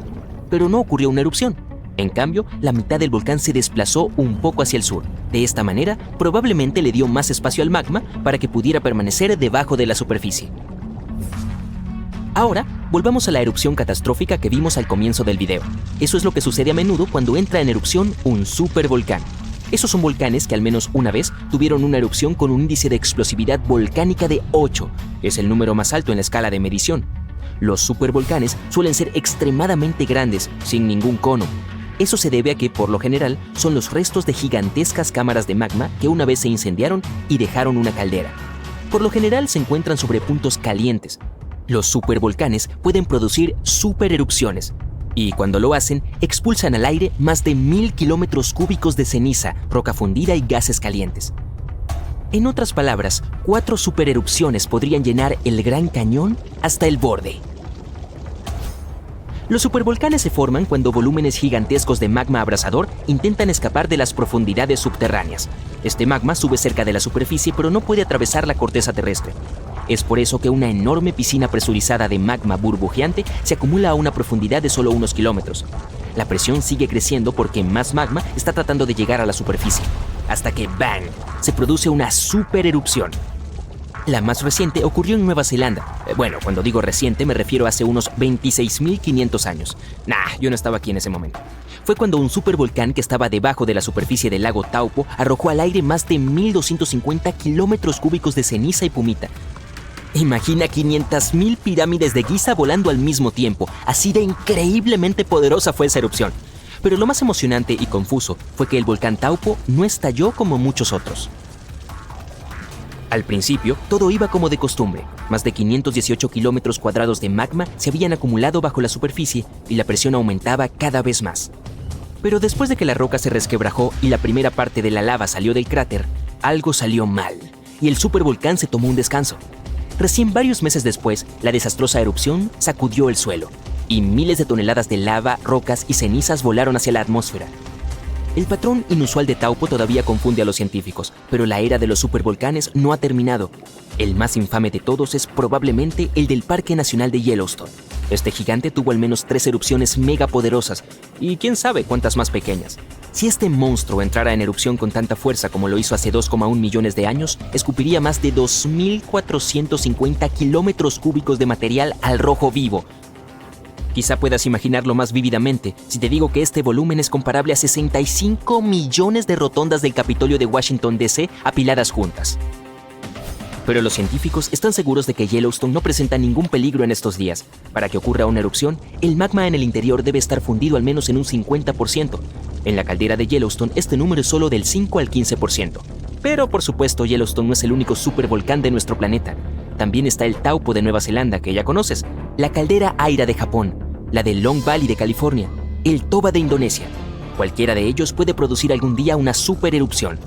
Pero no ocurrió una erupción. En cambio, la mitad del volcán se desplazó un poco hacia el sur. De esta manera, probablemente le dio más espacio al magma para que pudiera permanecer debajo de la superficie. Ahora, volvamos a la erupción catastrófica que vimos al comienzo del video. Eso es lo que sucede a menudo cuando entra en erupción un supervolcán. Esos son volcanes que al menos una vez tuvieron una erupción con un índice de explosividad volcánica de 8. Es el número más alto en la escala de medición. Los supervolcanes suelen ser extremadamente grandes, sin ningún cono. Eso se debe a que, por lo general, son los restos de gigantescas cámaras de magma que una vez se incendiaron y dejaron una caldera. Por lo general se encuentran sobre puntos calientes. Los supervolcanes pueden producir supererupciones, y cuando lo hacen, expulsan al aire más de 1000 kilómetros cúbicos de ceniza, roca fundida y gases calientes. En otras palabras, 4 supererupciones podrían llenar el Gran Cañón hasta el borde. Los supervolcanes se forman cuando volúmenes gigantescos de magma abrasador intentan escapar de las profundidades subterráneas. Este magma sube cerca de la superficie, pero no puede atravesar la corteza terrestre. Es por eso que una enorme piscina presurizada de magma burbujeante se acumula a una profundidad de solo unos kilómetros. La presión sigue creciendo porque más magma está tratando de llegar a la superficie, hasta que ¡bang!, se produce una supererupción. La más reciente ocurrió en Nueva Zelanda. Bueno, cuando digo reciente me refiero a hace unos 26.500 años. Yo no estaba aquí en ese momento. Fue cuando un supervolcán que estaba debajo de la superficie del lago Taupo arrojó al aire más de 1.250 kilómetros cúbicos de ceniza y pumita. Imagina 500.000 pirámides de Giza volando al mismo tiempo. Así de increíblemente poderosa fue esa erupción. Pero lo más emocionante y confuso fue que el volcán Taupo no estalló como muchos otros. Al principio, todo iba como de costumbre. Más de 518 kilómetros cuadrados de magma se habían acumulado bajo la superficie y la presión aumentaba cada vez más. Pero después de que la roca se resquebrajó y la primera parte de la lava salió del cráter, algo salió mal y el supervolcán se tomó un descanso. Recién varios meses después, la desastrosa erupción sacudió el suelo. y miles de toneladas de lava, rocas y cenizas volaron hacia la atmósfera. El patrón inusual de Taupo todavía confunde a los científicos, pero la era de los supervolcanes no ha terminado. El más infame de todos es probablemente el del Parque Nacional de Yellowstone. Este gigante tuvo al menos 3 erupciones megapoderosas, y quién sabe cuántas más pequeñas. Si este monstruo entrara en erupción con tanta fuerza como lo hizo hace 2,1 millones de años, escupiría más de 2.450 kilómetros cúbicos de material al rojo vivo. Quizá puedas imaginarlo más vívidamente si te digo que este volumen es comparable a 65 millones de rotondas del Capitolio de Washington, D.C. apiladas juntas. Pero los científicos están seguros de que Yellowstone no presenta ningún peligro en estos días. Para que ocurra una erupción, el magma en el interior debe estar fundido al menos en un 50%. En la caldera de Yellowstone, este número es solo del 5 al 15%. Pero, por supuesto, Yellowstone no es el único supervolcán de nuestro planeta. También está el Taupo de Nueva Zelanda, que ya conoces, la caldera Aira de Japón, la de Long Valley de California, el Toba de Indonesia. Cualquiera de ellos puede producir algún día una supererupción.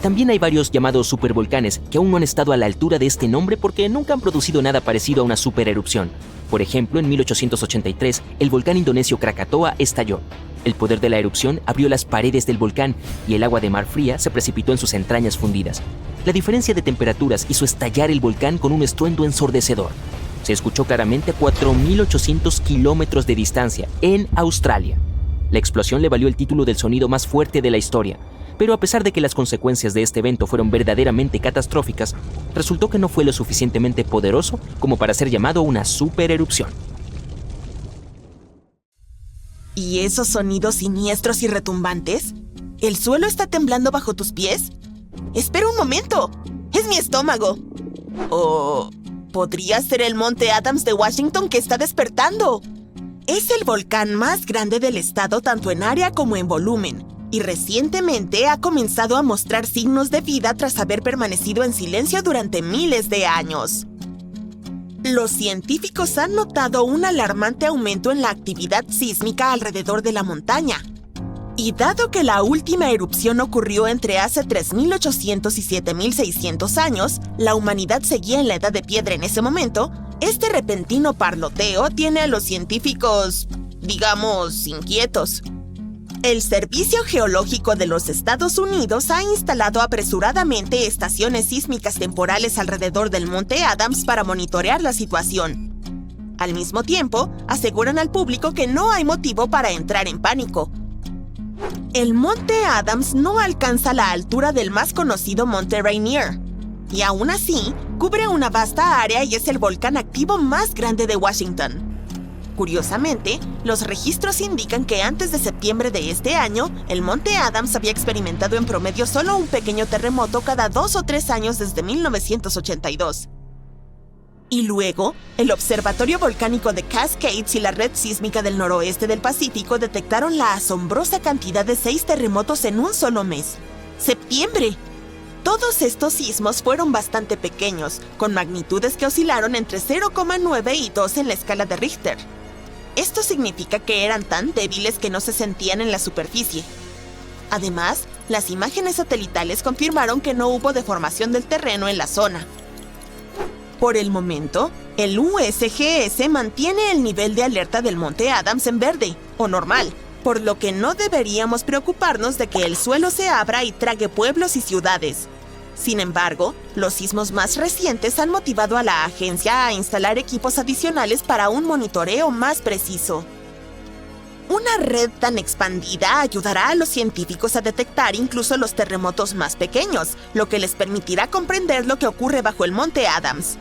También hay varios llamados supervolcanes que aún no han estado a la altura de este nombre porque nunca han producido nada parecido a una supererupción. Por ejemplo, en 1883, el volcán indonesio Krakatoa estalló. El poder de la erupción abrió las paredes del volcán y el agua de mar fría se precipitó en sus entrañas fundidas. La diferencia de temperaturas hizo estallar el volcán con un estruendo ensordecedor. Se escuchó claramente a 4.800 kilómetros de distancia, en Australia. La explosión le valió el título del sonido más fuerte de la historia, pero a pesar de que las consecuencias de este evento fueron verdaderamente catastróficas, resultó que no fue lo suficientemente poderoso como para ser llamado una supererupción. ¿Y esos sonidos siniestros y retumbantes? ¿El suelo está temblando bajo tus pies? ¡Espera un momento! ¡Es mi estómago! ¿O podría ser el Monte Adams de Washington que está despertando? Es el volcán más grande del estado tanto en área como en volumen, y recientemente ha comenzado a mostrar signos de vida tras haber permanecido en silencio durante miles de años. Los científicos han notado un alarmante aumento en la actividad sísmica alrededor de la montaña. Y dado que la última erupción ocurrió entre hace 3.800 y 7.600 años, la humanidad seguía en la edad de piedra en ese momento, este repentino parloteo tiene a los científicos, digamos, inquietos. El Servicio Geológico de los Estados Unidos ha instalado apresuradamente estaciones sísmicas temporales alrededor del Monte Adams para monitorear la situación. Al mismo tiempo, aseguran al público que no hay motivo para entrar en pánico. El Monte Adams no alcanza la altura del más conocido Monte Rainier, y aún así, cubre una vasta área y es el volcán activo más grande de Washington. Curiosamente, los registros indican que antes de septiembre de este año, el Monte Adams había experimentado en promedio solo un pequeño terremoto cada 2 o 3 años desde 1982. Y luego, el Observatorio Volcánico de Cascades y la Red Sísmica del Noroeste del Pacífico detectaron la asombrosa cantidad de 6 terremotos en un solo mes. ¡Septiembre! Todos estos sismos fueron bastante pequeños, con magnitudes que oscilaron entre 0,9 y 2 en la escala de Richter. Esto significa que eran tan débiles que no se sentían en la superficie. Además, las imágenes satelitales confirmaron que no hubo deformación del terreno en la zona. Por el momento, el USGS mantiene el nivel de alerta del Monte Adams en verde, o normal, por lo que no deberíamos preocuparnos de que el suelo se abra y trague pueblos y ciudades. Sin embargo, los sismos más recientes han motivado a la agencia a instalar equipos adicionales para un monitoreo más preciso. Una red tan expandida ayudará a los científicos a detectar incluso los terremotos más pequeños, lo que les permitirá comprender lo que ocurre bajo el Monte Adams.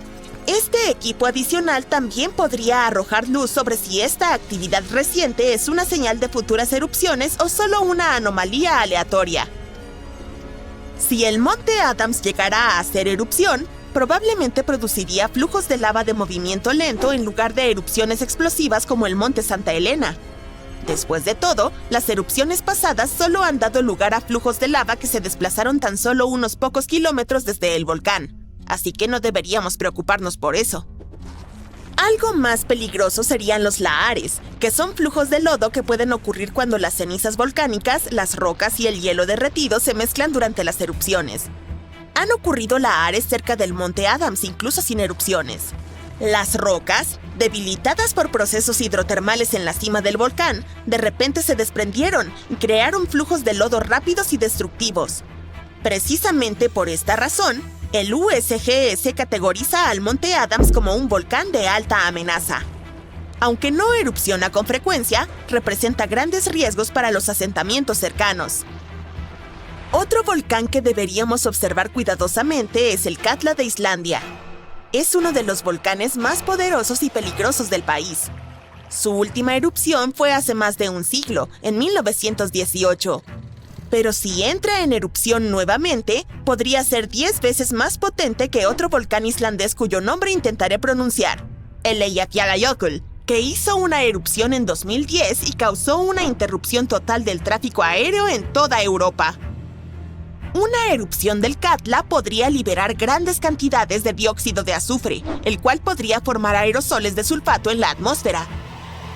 Este equipo adicional también podría arrojar luz sobre si esta actividad reciente es una señal de futuras erupciones o solo una anomalía aleatoria. Si el Monte Adams llegara a hacer erupción, probablemente produciría flujos de lava de movimiento lento en lugar de erupciones explosivas como el Monte Santa Elena. Después de todo, las erupciones pasadas solo han dado lugar a flujos de lava que se desplazaron tan solo unos pocos kilómetros desde el volcán, así que no deberíamos preocuparnos por eso. Algo más peligroso serían los lahares, que son flujos de lodo que pueden ocurrir cuando las cenizas volcánicas, las rocas y el hielo derretido se mezclan durante las erupciones. Han ocurrido lahares cerca del Monte Adams, incluso sin erupciones. Las rocas, debilitadas por procesos hidrotermales en la cima del volcán, de repente se desprendieron y crearon flujos de lodo rápidos y destructivos. Precisamente por esta razón, el USGS categoriza al Monte Adams como un volcán de alta amenaza. Aunque no erupciona con frecuencia, representa grandes riesgos para los asentamientos cercanos. Otro volcán que deberíamos observar cuidadosamente es el Katla de Islandia. Es uno de los volcanes más poderosos y peligrosos del país. Su última erupción fue hace más de un siglo, en 1918. Pero si entra en erupción nuevamente, podría ser 10 veces más potente que otro volcán islandés cuyo nombre intentaré pronunciar, el Eyjafjallajökull, que hizo una erupción en 2010 y causó una interrupción total del tráfico aéreo en toda Europa. Una erupción del Katla podría liberar grandes cantidades de dióxido de azufre, el cual podría formar aerosoles de sulfato en la atmósfera.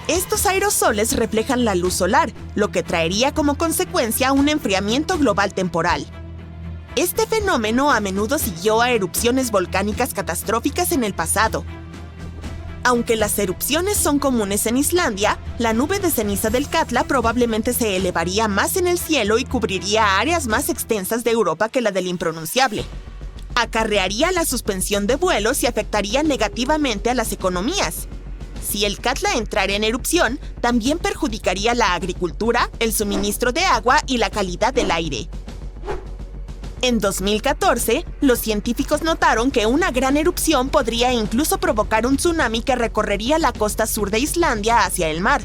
Estos aerosoles reflejan la luz solar, lo que traería como consecuencia un enfriamiento global temporal. Este fenómeno a menudo siguió a erupciones volcánicas catastróficas en el pasado. Aunque las erupciones son comunes en Islandia, la nube de ceniza del Katla probablemente se elevaría más en el cielo y cubriría áreas más extensas de Europa que la del impronunciable. Acarrearía la suspensión de vuelos y afectaría negativamente a las economías. Si el Katla entrara en erupción, también perjudicaría la agricultura, el suministro de agua y la calidad del aire. En 2014, los científicos notaron que una gran erupción podría incluso provocar un tsunami que recorrería la costa sur de Islandia hacia el mar.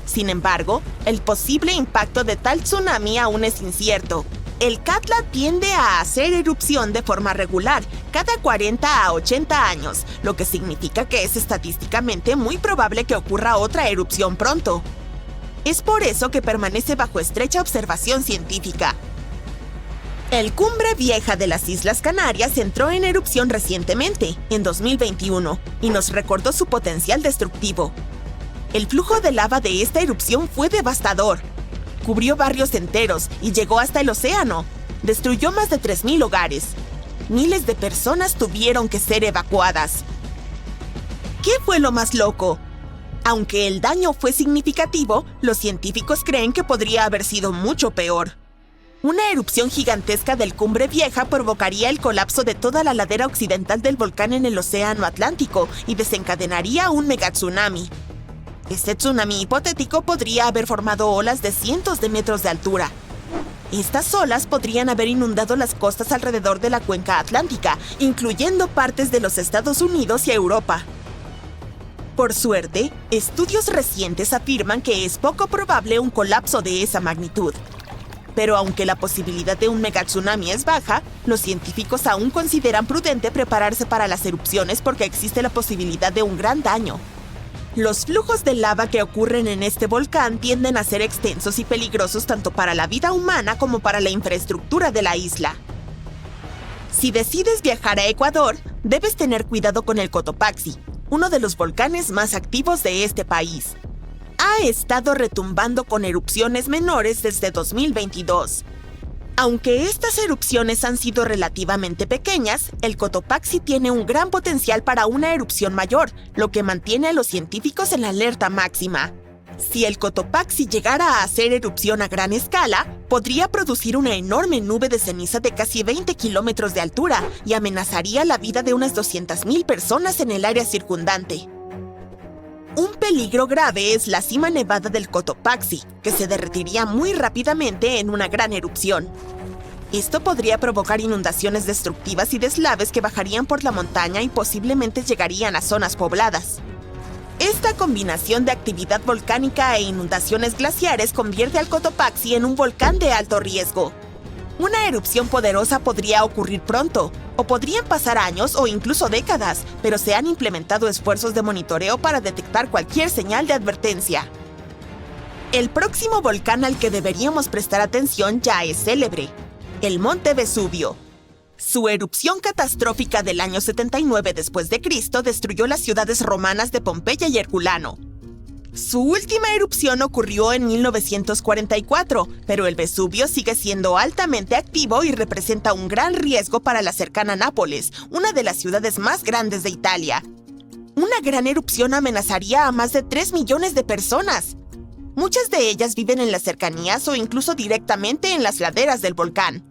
Sin embargo, el posible impacto de tal tsunami aún es incierto. El Katla tiende a hacer erupción de forma regular, cada 40 a 80 años, lo que significa que es estadísticamente muy probable que ocurra otra erupción pronto. Es por eso que permanece bajo estrecha observación científica. El Cumbre Vieja de las Islas Canarias entró en erupción recientemente, en 2021, y nos recordó su potencial destructivo. El flujo de lava de esta erupción fue devastador. Cubrió barrios enteros y llegó hasta el océano. Destruyó más de 3.000 hogares. Miles de personas tuvieron que ser evacuadas. ¿Qué fue lo más loco? Aunque el daño fue significativo, los científicos creen que podría haber sido mucho peor. Una erupción gigantesca del Cumbre Vieja provocaría el colapso de toda la ladera occidental del volcán en el Océano Atlántico y desencadenaría un megatsunami. Este tsunami hipotético podría haber formado olas de cientos de metros de altura. Estas olas podrían haber inundado las costas alrededor de la cuenca atlántica, incluyendo partes de los Estados Unidos y Europa. Por suerte, estudios recientes afirman que es poco probable un colapso de esa magnitud. Pero aunque la posibilidad de un megatsunami es baja, los científicos aún consideran prudente prepararse para las erupciones porque existe la posibilidad de un gran daño. Los flujos de lava que ocurren en este volcán tienden a ser extensos y peligrosos tanto para la vida humana como para la infraestructura de la isla. Si decides viajar a Ecuador, debes tener cuidado con el Cotopaxi, uno de los volcanes más activos de este país. Ha estado retumbando con erupciones menores desde 2022. Aunque estas erupciones han sido relativamente pequeñas, el Cotopaxi tiene un gran potencial para una erupción mayor, lo que mantiene a los científicos en la alerta máxima. Si el Cotopaxi llegara a hacer erupción a gran escala, podría producir una enorme nube de ceniza de casi 20 kilómetros de altura y amenazaría la vida de unas 200.000 personas en el área circundante. Un peligro grave es la cima nevada del Cotopaxi, que se derretiría muy rápidamente en una gran erupción. Esto podría provocar inundaciones destructivas y deslaves que bajarían por la montaña y posiblemente llegarían a zonas pobladas. Esta combinación de actividad volcánica e inundaciones glaciares convierte al Cotopaxi en un volcán de alto riesgo. Una erupción poderosa podría ocurrir pronto, o podrían pasar años o incluso décadas, pero se han implementado esfuerzos de monitoreo para detectar cualquier señal de advertencia. El próximo volcán al que deberíamos prestar atención ya es célebre: el Monte Vesubio. Su erupción catastrófica del año 79 después de Cristo destruyó las ciudades romanas de Pompeya y Herculano. Su última erupción ocurrió en 1944, pero el Vesubio sigue siendo altamente activo y representa un gran riesgo para la cercana Nápoles, una de las ciudades más grandes de Italia. una gran erupción amenazaría a más de 3 millones de personas. Muchas de ellas viven en las cercanías o incluso directamente en las laderas del volcán.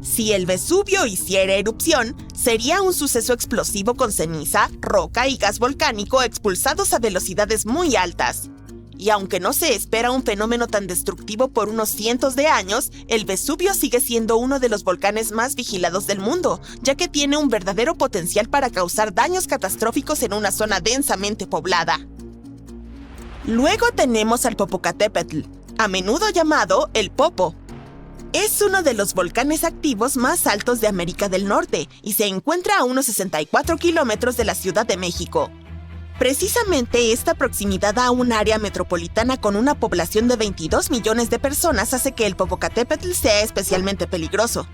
Si el Vesubio hiciera erupción, sería un suceso explosivo con ceniza, roca y gas volcánico expulsados a velocidades muy altas. Y aunque no se espera un fenómeno tan destructivo por unos cientos de años, el Vesubio sigue siendo uno de los volcanes más vigilados del mundo, ya que tiene un verdadero potencial para causar daños catastróficos en una zona densamente poblada. Luego tenemos al Popocatépetl, a menudo llamado el Popo. Es uno de los volcanes activos más altos de América del Norte y se encuentra a unos 64 kilómetros de la Ciudad de México. Precisamente esta proximidad a un área metropolitana con una población de 22 millones de personas hace que el Popocatépetl sea especialmente peligroso.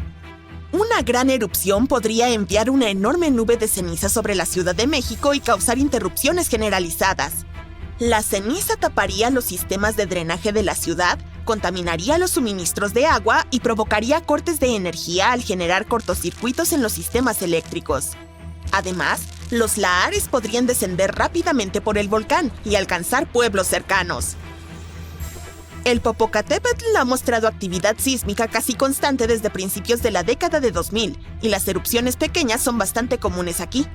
Una gran erupción podría enviar una enorme nube de ceniza sobre la Ciudad de México y causar interrupciones generalizadas. La ceniza taparía los sistemas de drenaje de la ciudad, contaminaría los suministros de agua y provocaría cortes de energía al generar cortocircuitos en los sistemas eléctricos. Además, los lahares podrían descender rápidamente por el volcán y alcanzar pueblos cercanos. El Popocatépetl ha mostrado actividad sísmica casi constante desde principios de la década de 2000 y las erupciones pequeñas son bastante comunes aquí.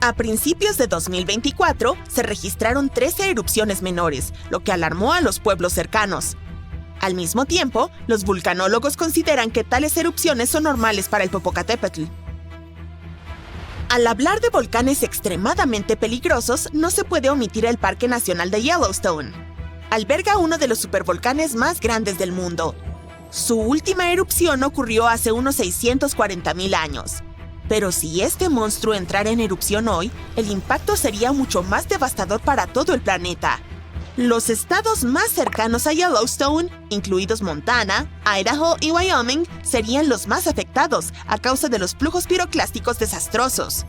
A principios de 2024 se registraron 13 erupciones menores, lo que alarmó a los pueblos cercanos. Al mismo tiempo, los vulcanólogos consideran que tales erupciones son normales para el Popocatépetl. Al hablar de volcanes extremadamente peligrosos, no se puede omitir el Parque Nacional de Yellowstone. Alberga uno de los supervolcanes más grandes del mundo. Su última erupción ocurrió hace unos 640,000 años. Pero si este monstruo entrara en erupción hoy, el impacto sería mucho más devastador para todo el planeta. Los estados más cercanos a Yellowstone, incluidos Montana, Idaho y Wyoming, serían los más afectados a causa de los flujos piroclásticos desastrosos.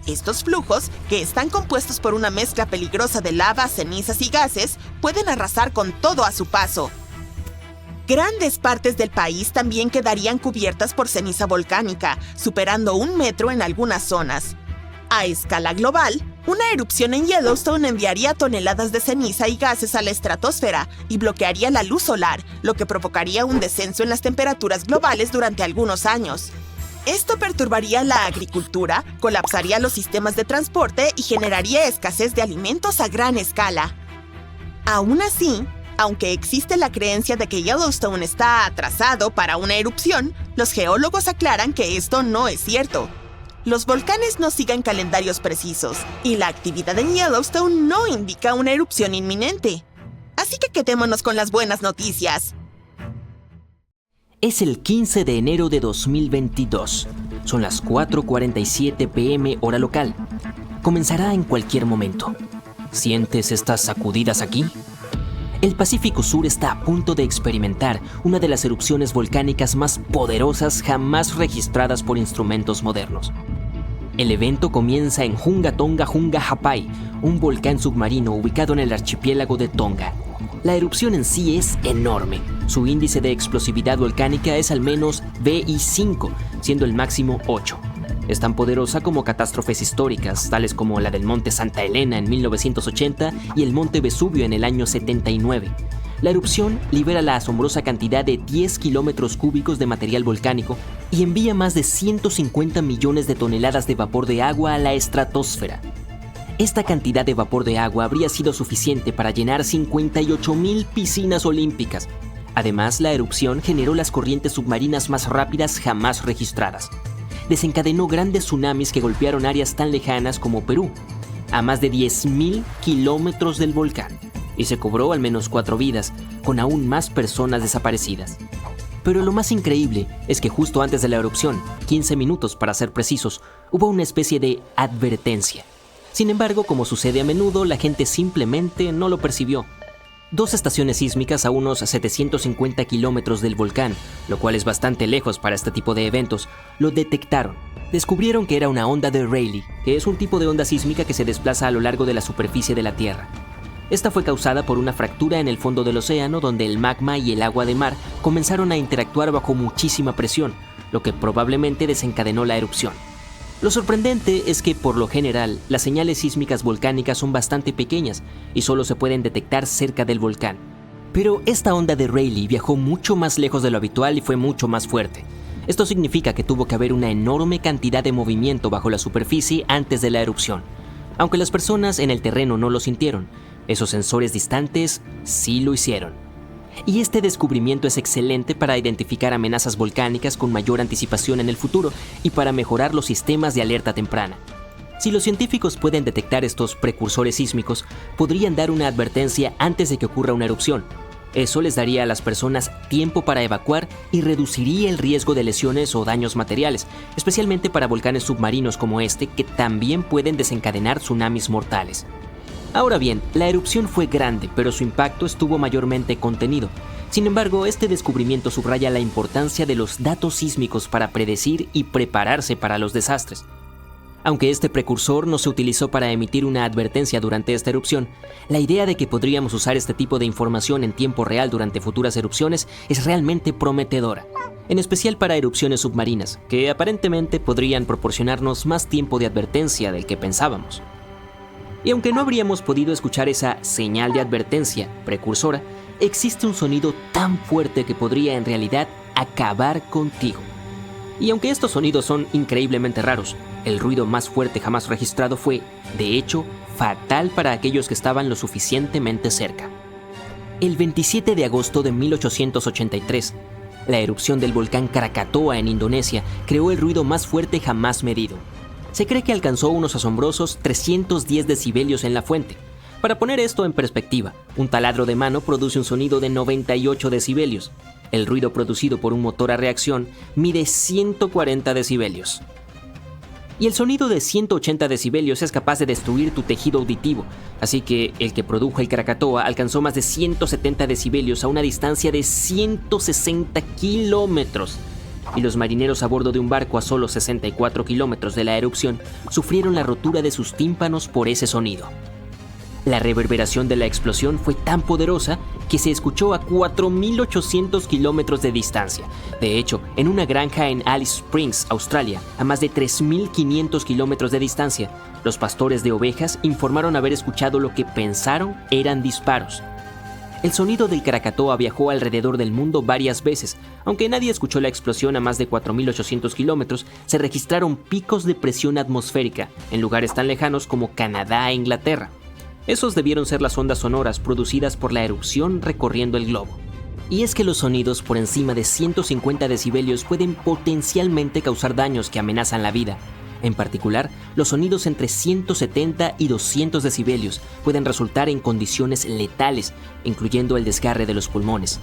Estos flujos, que están compuestos por una mezcla peligrosa de lava, cenizas y gases, pueden arrasar con todo a su paso. Grandes partes del país también quedarían cubiertas por ceniza volcánica, superando 1 metro en algunas zonas. A escala global, una erupción en Yellowstone enviaría toneladas de ceniza y gases a la estratosfera y bloquearía la luz solar, lo que provocaría un descenso en las temperaturas globales durante algunos años. Esto perturbaría la agricultura, colapsaría los sistemas de transporte y generaría escasez de alimentos a gran escala. Aún así, aunque existe la creencia de que Yellowstone está atrasado para una erupción, los geólogos aclaran que esto no es cierto. Los volcanes no siguen calendarios precisos, y la actividad en Yellowstone no indica una erupción inminente. Así que quedémonos con las buenas noticias. Es el 15 de enero de 2022. Son las 4:47 p.m. hora local. Comenzará en cualquier momento. ¿Sientes estas sacudidas aquí? El Pacífico Sur está a punto de experimentar una de las erupciones volcánicas más poderosas jamás registradas por instrumentos modernos. El evento comienza en Hunga Tonga Hunga Ha'apai, un volcán submarino ubicado en el archipiélago de Tonga. La erupción en sí es enorme. Su índice de explosividad volcánica es al menos VI5, siendo el máximo 8. Es tan poderosa como catástrofes históricas, tales como la del Monte Santa Elena en 1980 y el Monte Vesubio en el año 79. La erupción libera la asombrosa cantidad de 10 kilómetros cúbicos de material volcánico y envía más de 150 millones de toneladas de vapor de agua a la estratosfera. Esta cantidad de vapor de agua habría sido suficiente para llenar 58,000 piscinas olímpicas. Además, la erupción generó las corrientes submarinas más rápidas jamás registradas. Desencadenó grandes tsunamis que golpearon áreas tan lejanas como Perú, a más de 10,000 kilómetros del volcán, y se cobró al menos 4 vidas, con aún más personas desaparecidas. Pero lo más increíble es que justo antes de la erupción, 15 minutos para ser precisos, hubo una especie de advertencia. Sin embargo, como sucede a menudo, la gente simplemente no lo percibió. 2 estaciones sísmicas a unos 750 kilómetros del volcán, lo cual es bastante lejos para este tipo de eventos, lo detectaron. Descubrieron que era una onda de Rayleigh, que es un tipo de onda sísmica que se desplaza a lo largo de la superficie de la Tierra. Esta fue causada por una fractura en el fondo del océano donde el magma y el agua de mar comenzaron a interactuar bajo muchísima presión, lo que probablemente desencadenó la erupción. Lo sorprendente es que, por lo general, las señales sísmicas volcánicas son bastante pequeñas y solo se pueden detectar cerca del volcán. Pero esta onda de Rayleigh viajó mucho más lejos de lo habitual y fue mucho más fuerte. Esto significa que tuvo que haber una enorme cantidad de movimiento bajo la superficie antes de la erupción. Aunque las personas en el terreno no lo sintieron, esos sensores distantes sí lo hicieron. Y este descubrimiento es excelente para identificar amenazas volcánicas con mayor anticipación en el futuro y para mejorar los sistemas de alerta temprana. Si los científicos pueden detectar estos precursores sísmicos, podrían dar una advertencia antes de que ocurra una erupción. Eso les daría a las personas tiempo para evacuar y reduciría el riesgo de lesiones o daños materiales, especialmente para volcanes submarinos como este, que también pueden desencadenar tsunamis mortales. Ahora bien, la erupción fue grande, pero su impacto estuvo mayormente contenido. Sin embargo, este descubrimiento subraya la importancia de los datos sísmicos para predecir y prepararse para los desastres. Aunque este precursor no se utilizó para emitir una advertencia durante esta erupción, la idea de que podríamos usar este tipo de información en tiempo real durante futuras erupciones es realmente prometedora, en especial para erupciones submarinas, que aparentemente podrían proporcionarnos más tiempo de advertencia del que pensábamos. Y aunque no habríamos podido escuchar esa señal de advertencia precursora, existe un sonido tan fuerte que podría en realidad acabar contigo. Y aunque estos sonidos son increíblemente raros, el ruido más fuerte jamás registrado fue, de hecho, fatal para aquellos que estaban lo suficientemente cerca. El 27 de agosto de 1883, la erupción del volcán Krakatoa en Indonesia creó el ruido más fuerte jamás medido. Se cree que alcanzó unos asombrosos 310 decibelios en la fuente. Para poner esto en perspectiva, un taladro de mano produce un sonido de 98 decibelios. El ruido producido por un motor a reacción mide 140 decibelios. Y el sonido de 180 decibelios es capaz de destruir tu tejido auditivo, así que el que produjo el Krakatoa alcanzó más de 170 decibelios a una distancia de 160 kilómetros. Y los marineros a bordo de un barco a solo 64 kilómetros de la erupción sufrieron la rotura de sus tímpanos por ese sonido. La reverberación de la explosión fue tan poderosa que se escuchó a 4.800 kilómetros de distancia. De hecho, en una granja en Alice Springs, Australia, a más de 3.500 kilómetros de distancia, los pastores de ovejas informaron haber escuchado lo que pensaron eran disparos. El sonido del Krakatoa viajó alrededor del mundo varias veces. Aunque nadie escuchó la explosión a más de 4.800 kilómetros, se registraron picos de presión atmosférica en lugares tan lejanos como Canadá e Inglaterra. Esos debieron ser las ondas sonoras producidas por la erupción recorriendo el globo. Y es que los sonidos por encima de 150 decibelios pueden potencialmente causar daños que amenazan la vida. En particular, los sonidos entre 170 y 200 decibelios pueden resultar en condiciones letales, incluyendo el desgarre de los pulmones.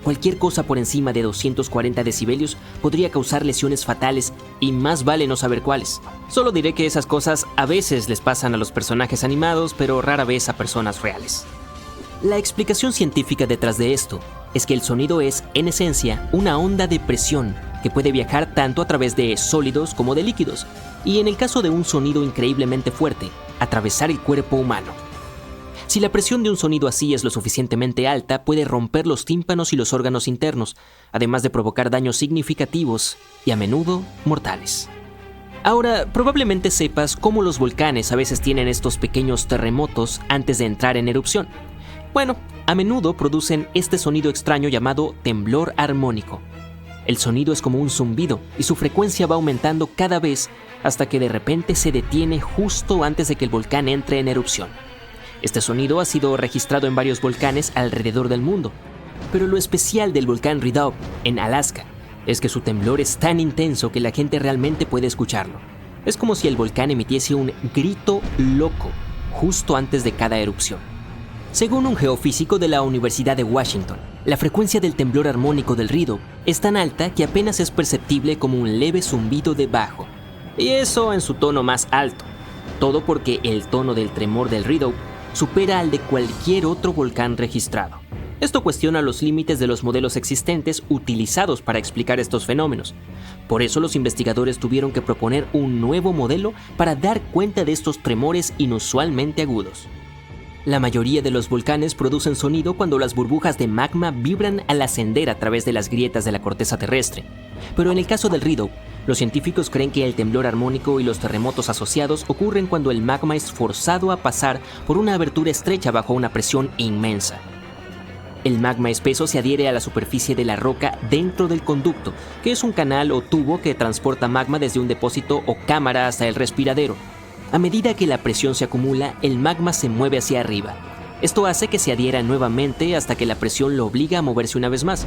Cualquier cosa por encima de 240 decibelios podría causar lesiones fatales y más vale no saber cuáles. Solo diré que esas cosas a veces les pasan a los personajes animados, pero rara vez a personas reales. La explicación científica detrás de esto es que el sonido es, en esencia, una onda de presión que puede viajar tanto a través de sólidos como de líquidos, y en el caso de un sonido increíblemente fuerte, atravesar el cuerpo humano. Si la presión de un sonido así es lo suficientemente alta, puede romper los tímpanos y los órganos internos, además de provocar daños significativos y a menudo mortales. Ahora, probablemente sepas cómo los volcanes a veces tienen estos pequeños terremotos antes de entrar en erupción. Bueno, a menudo producen este sonido extraño llamado temblor armónico. El sonido es como un zumbido y su frecuencia va aumentando cada vez hasta que de repente se detiene justo antes de que el volcán entre en erupción. Este sonido ha sido registrado en varios volcanes alrededor del mundo, pero lo especial del volcán Redoubt en Alaska es que su temblor es tan intenso que la gente realmente puede escucharlo. Es como si el volcán emitiese un grito loco justo antes de cada erupción. Según un geofísico de la Universidad de Washington, la frecuencia del temblor armónico del Redoubt es tan alta que apenas es perceptible como un leve zumbido de bajo, y eso en su tono más alto. Todo porque el tono del tremor del Redoubt supera al de cualquier otro volcán registrado. Esto cuestiona los límites de los modelos existentes utilizados para explicar estos fenómenos. Por eso los investigadores tuvieron que proponer un nuevo modelo para dar cuenta de estos tremores inusualmente agudos. La mayoría de los volcanes producen sonido cuando las burbujas de magma vibran al ascender a través de las grietas de la corteza terrestre. Pero en el caso del Redoubt, Los científicos creen que el temblor armónico y los terremotos asociados ocurren cuando el magma es forzado a pasar por una abertura estrecha bajo una presión inmensa. El magma espeso se adhiere a la superficie de la roca dentro del conducto, que es un canal o tubo que transporta magma desde un depósito o cámara hasta el respiradero. A medida que la presión se acumula, el magma se mueve hacia arriba. Esto hace que se adhiera nuevamente hasta que la presión lo obliga a moverse una vez más.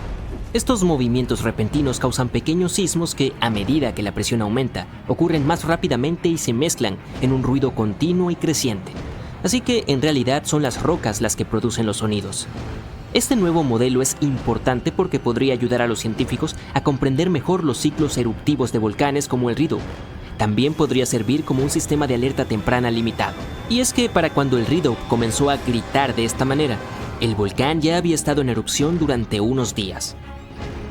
Estos movimientos repentinos causan pequeños sismos que, a medida que la presión aumenta, ocurren más rápidamente y se mezclan en un ruido continuo y creciente. Así que, en realidad, son las rocas las que producen los sonidos. Este nuevo modelo es importante porque podría ayudar a los científicos a comprender mejor los ciclos eruptivos de volcanes como el Redoub. También podría servir como un sistema de alerta temprana limitado. Y es que para cuando el Redoub comenzó a gritar de esta manera, el volcán ya había estado en erupción durante unos días.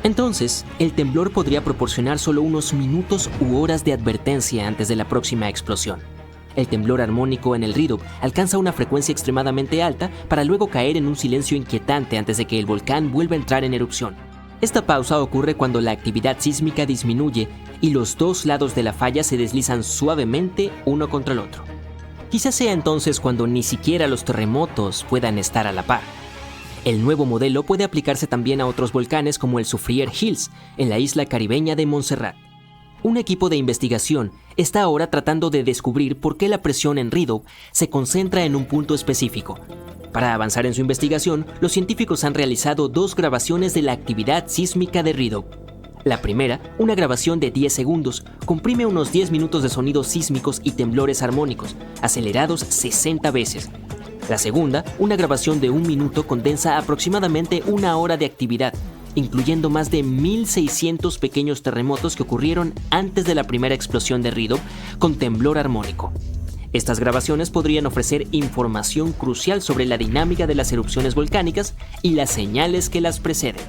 Entonces, el temblor podría proporcionar solo unos minutos u horas de advertencia antes de la próxima explosión. El temblor armónico en el Redoub alcanza una frecuencia extremadamente alta para luego caer en un silencio inquietante antes de que el volcán vuelva a entrar en erupción. Esta pausa ocurre cuando la actividad sísmica disminuye y los dos lados de la falla se deslizan suavemente uno contra el otro. Quizás sea entonces cuando ni siquiera los terremotos puedan estar a la par. El nuevo modelo puede aplicarse también a otros volcanes como el Soufriere Hills, en la isla caribeña de Montserrat. Un equipo de investigación está ahora tratando de descubrir por qué la presión en Redoub se concentra en un punto específico. Para avanzar en su investigación, los científicos han realizado 2 grabaciones de la actividad sísmica de Redoub. La primera, una grabación de 10 segundos, comprime unos 10 minutos de sonidos sísmicos y temblores armónicos, acelerados 60 veces. La segunda, una grabación de 1 minuto, condensa aproximadamente 1 hora de actividad, incluyendo más de 1.600 pequeños terremotos que ocurrieron antes de la primera explosión de Redoub con temblor armónico. Estas grabaciones podrían ofrecer información crucial sobre la dinámica de las erupciones volcánicas y las señales que las preceden.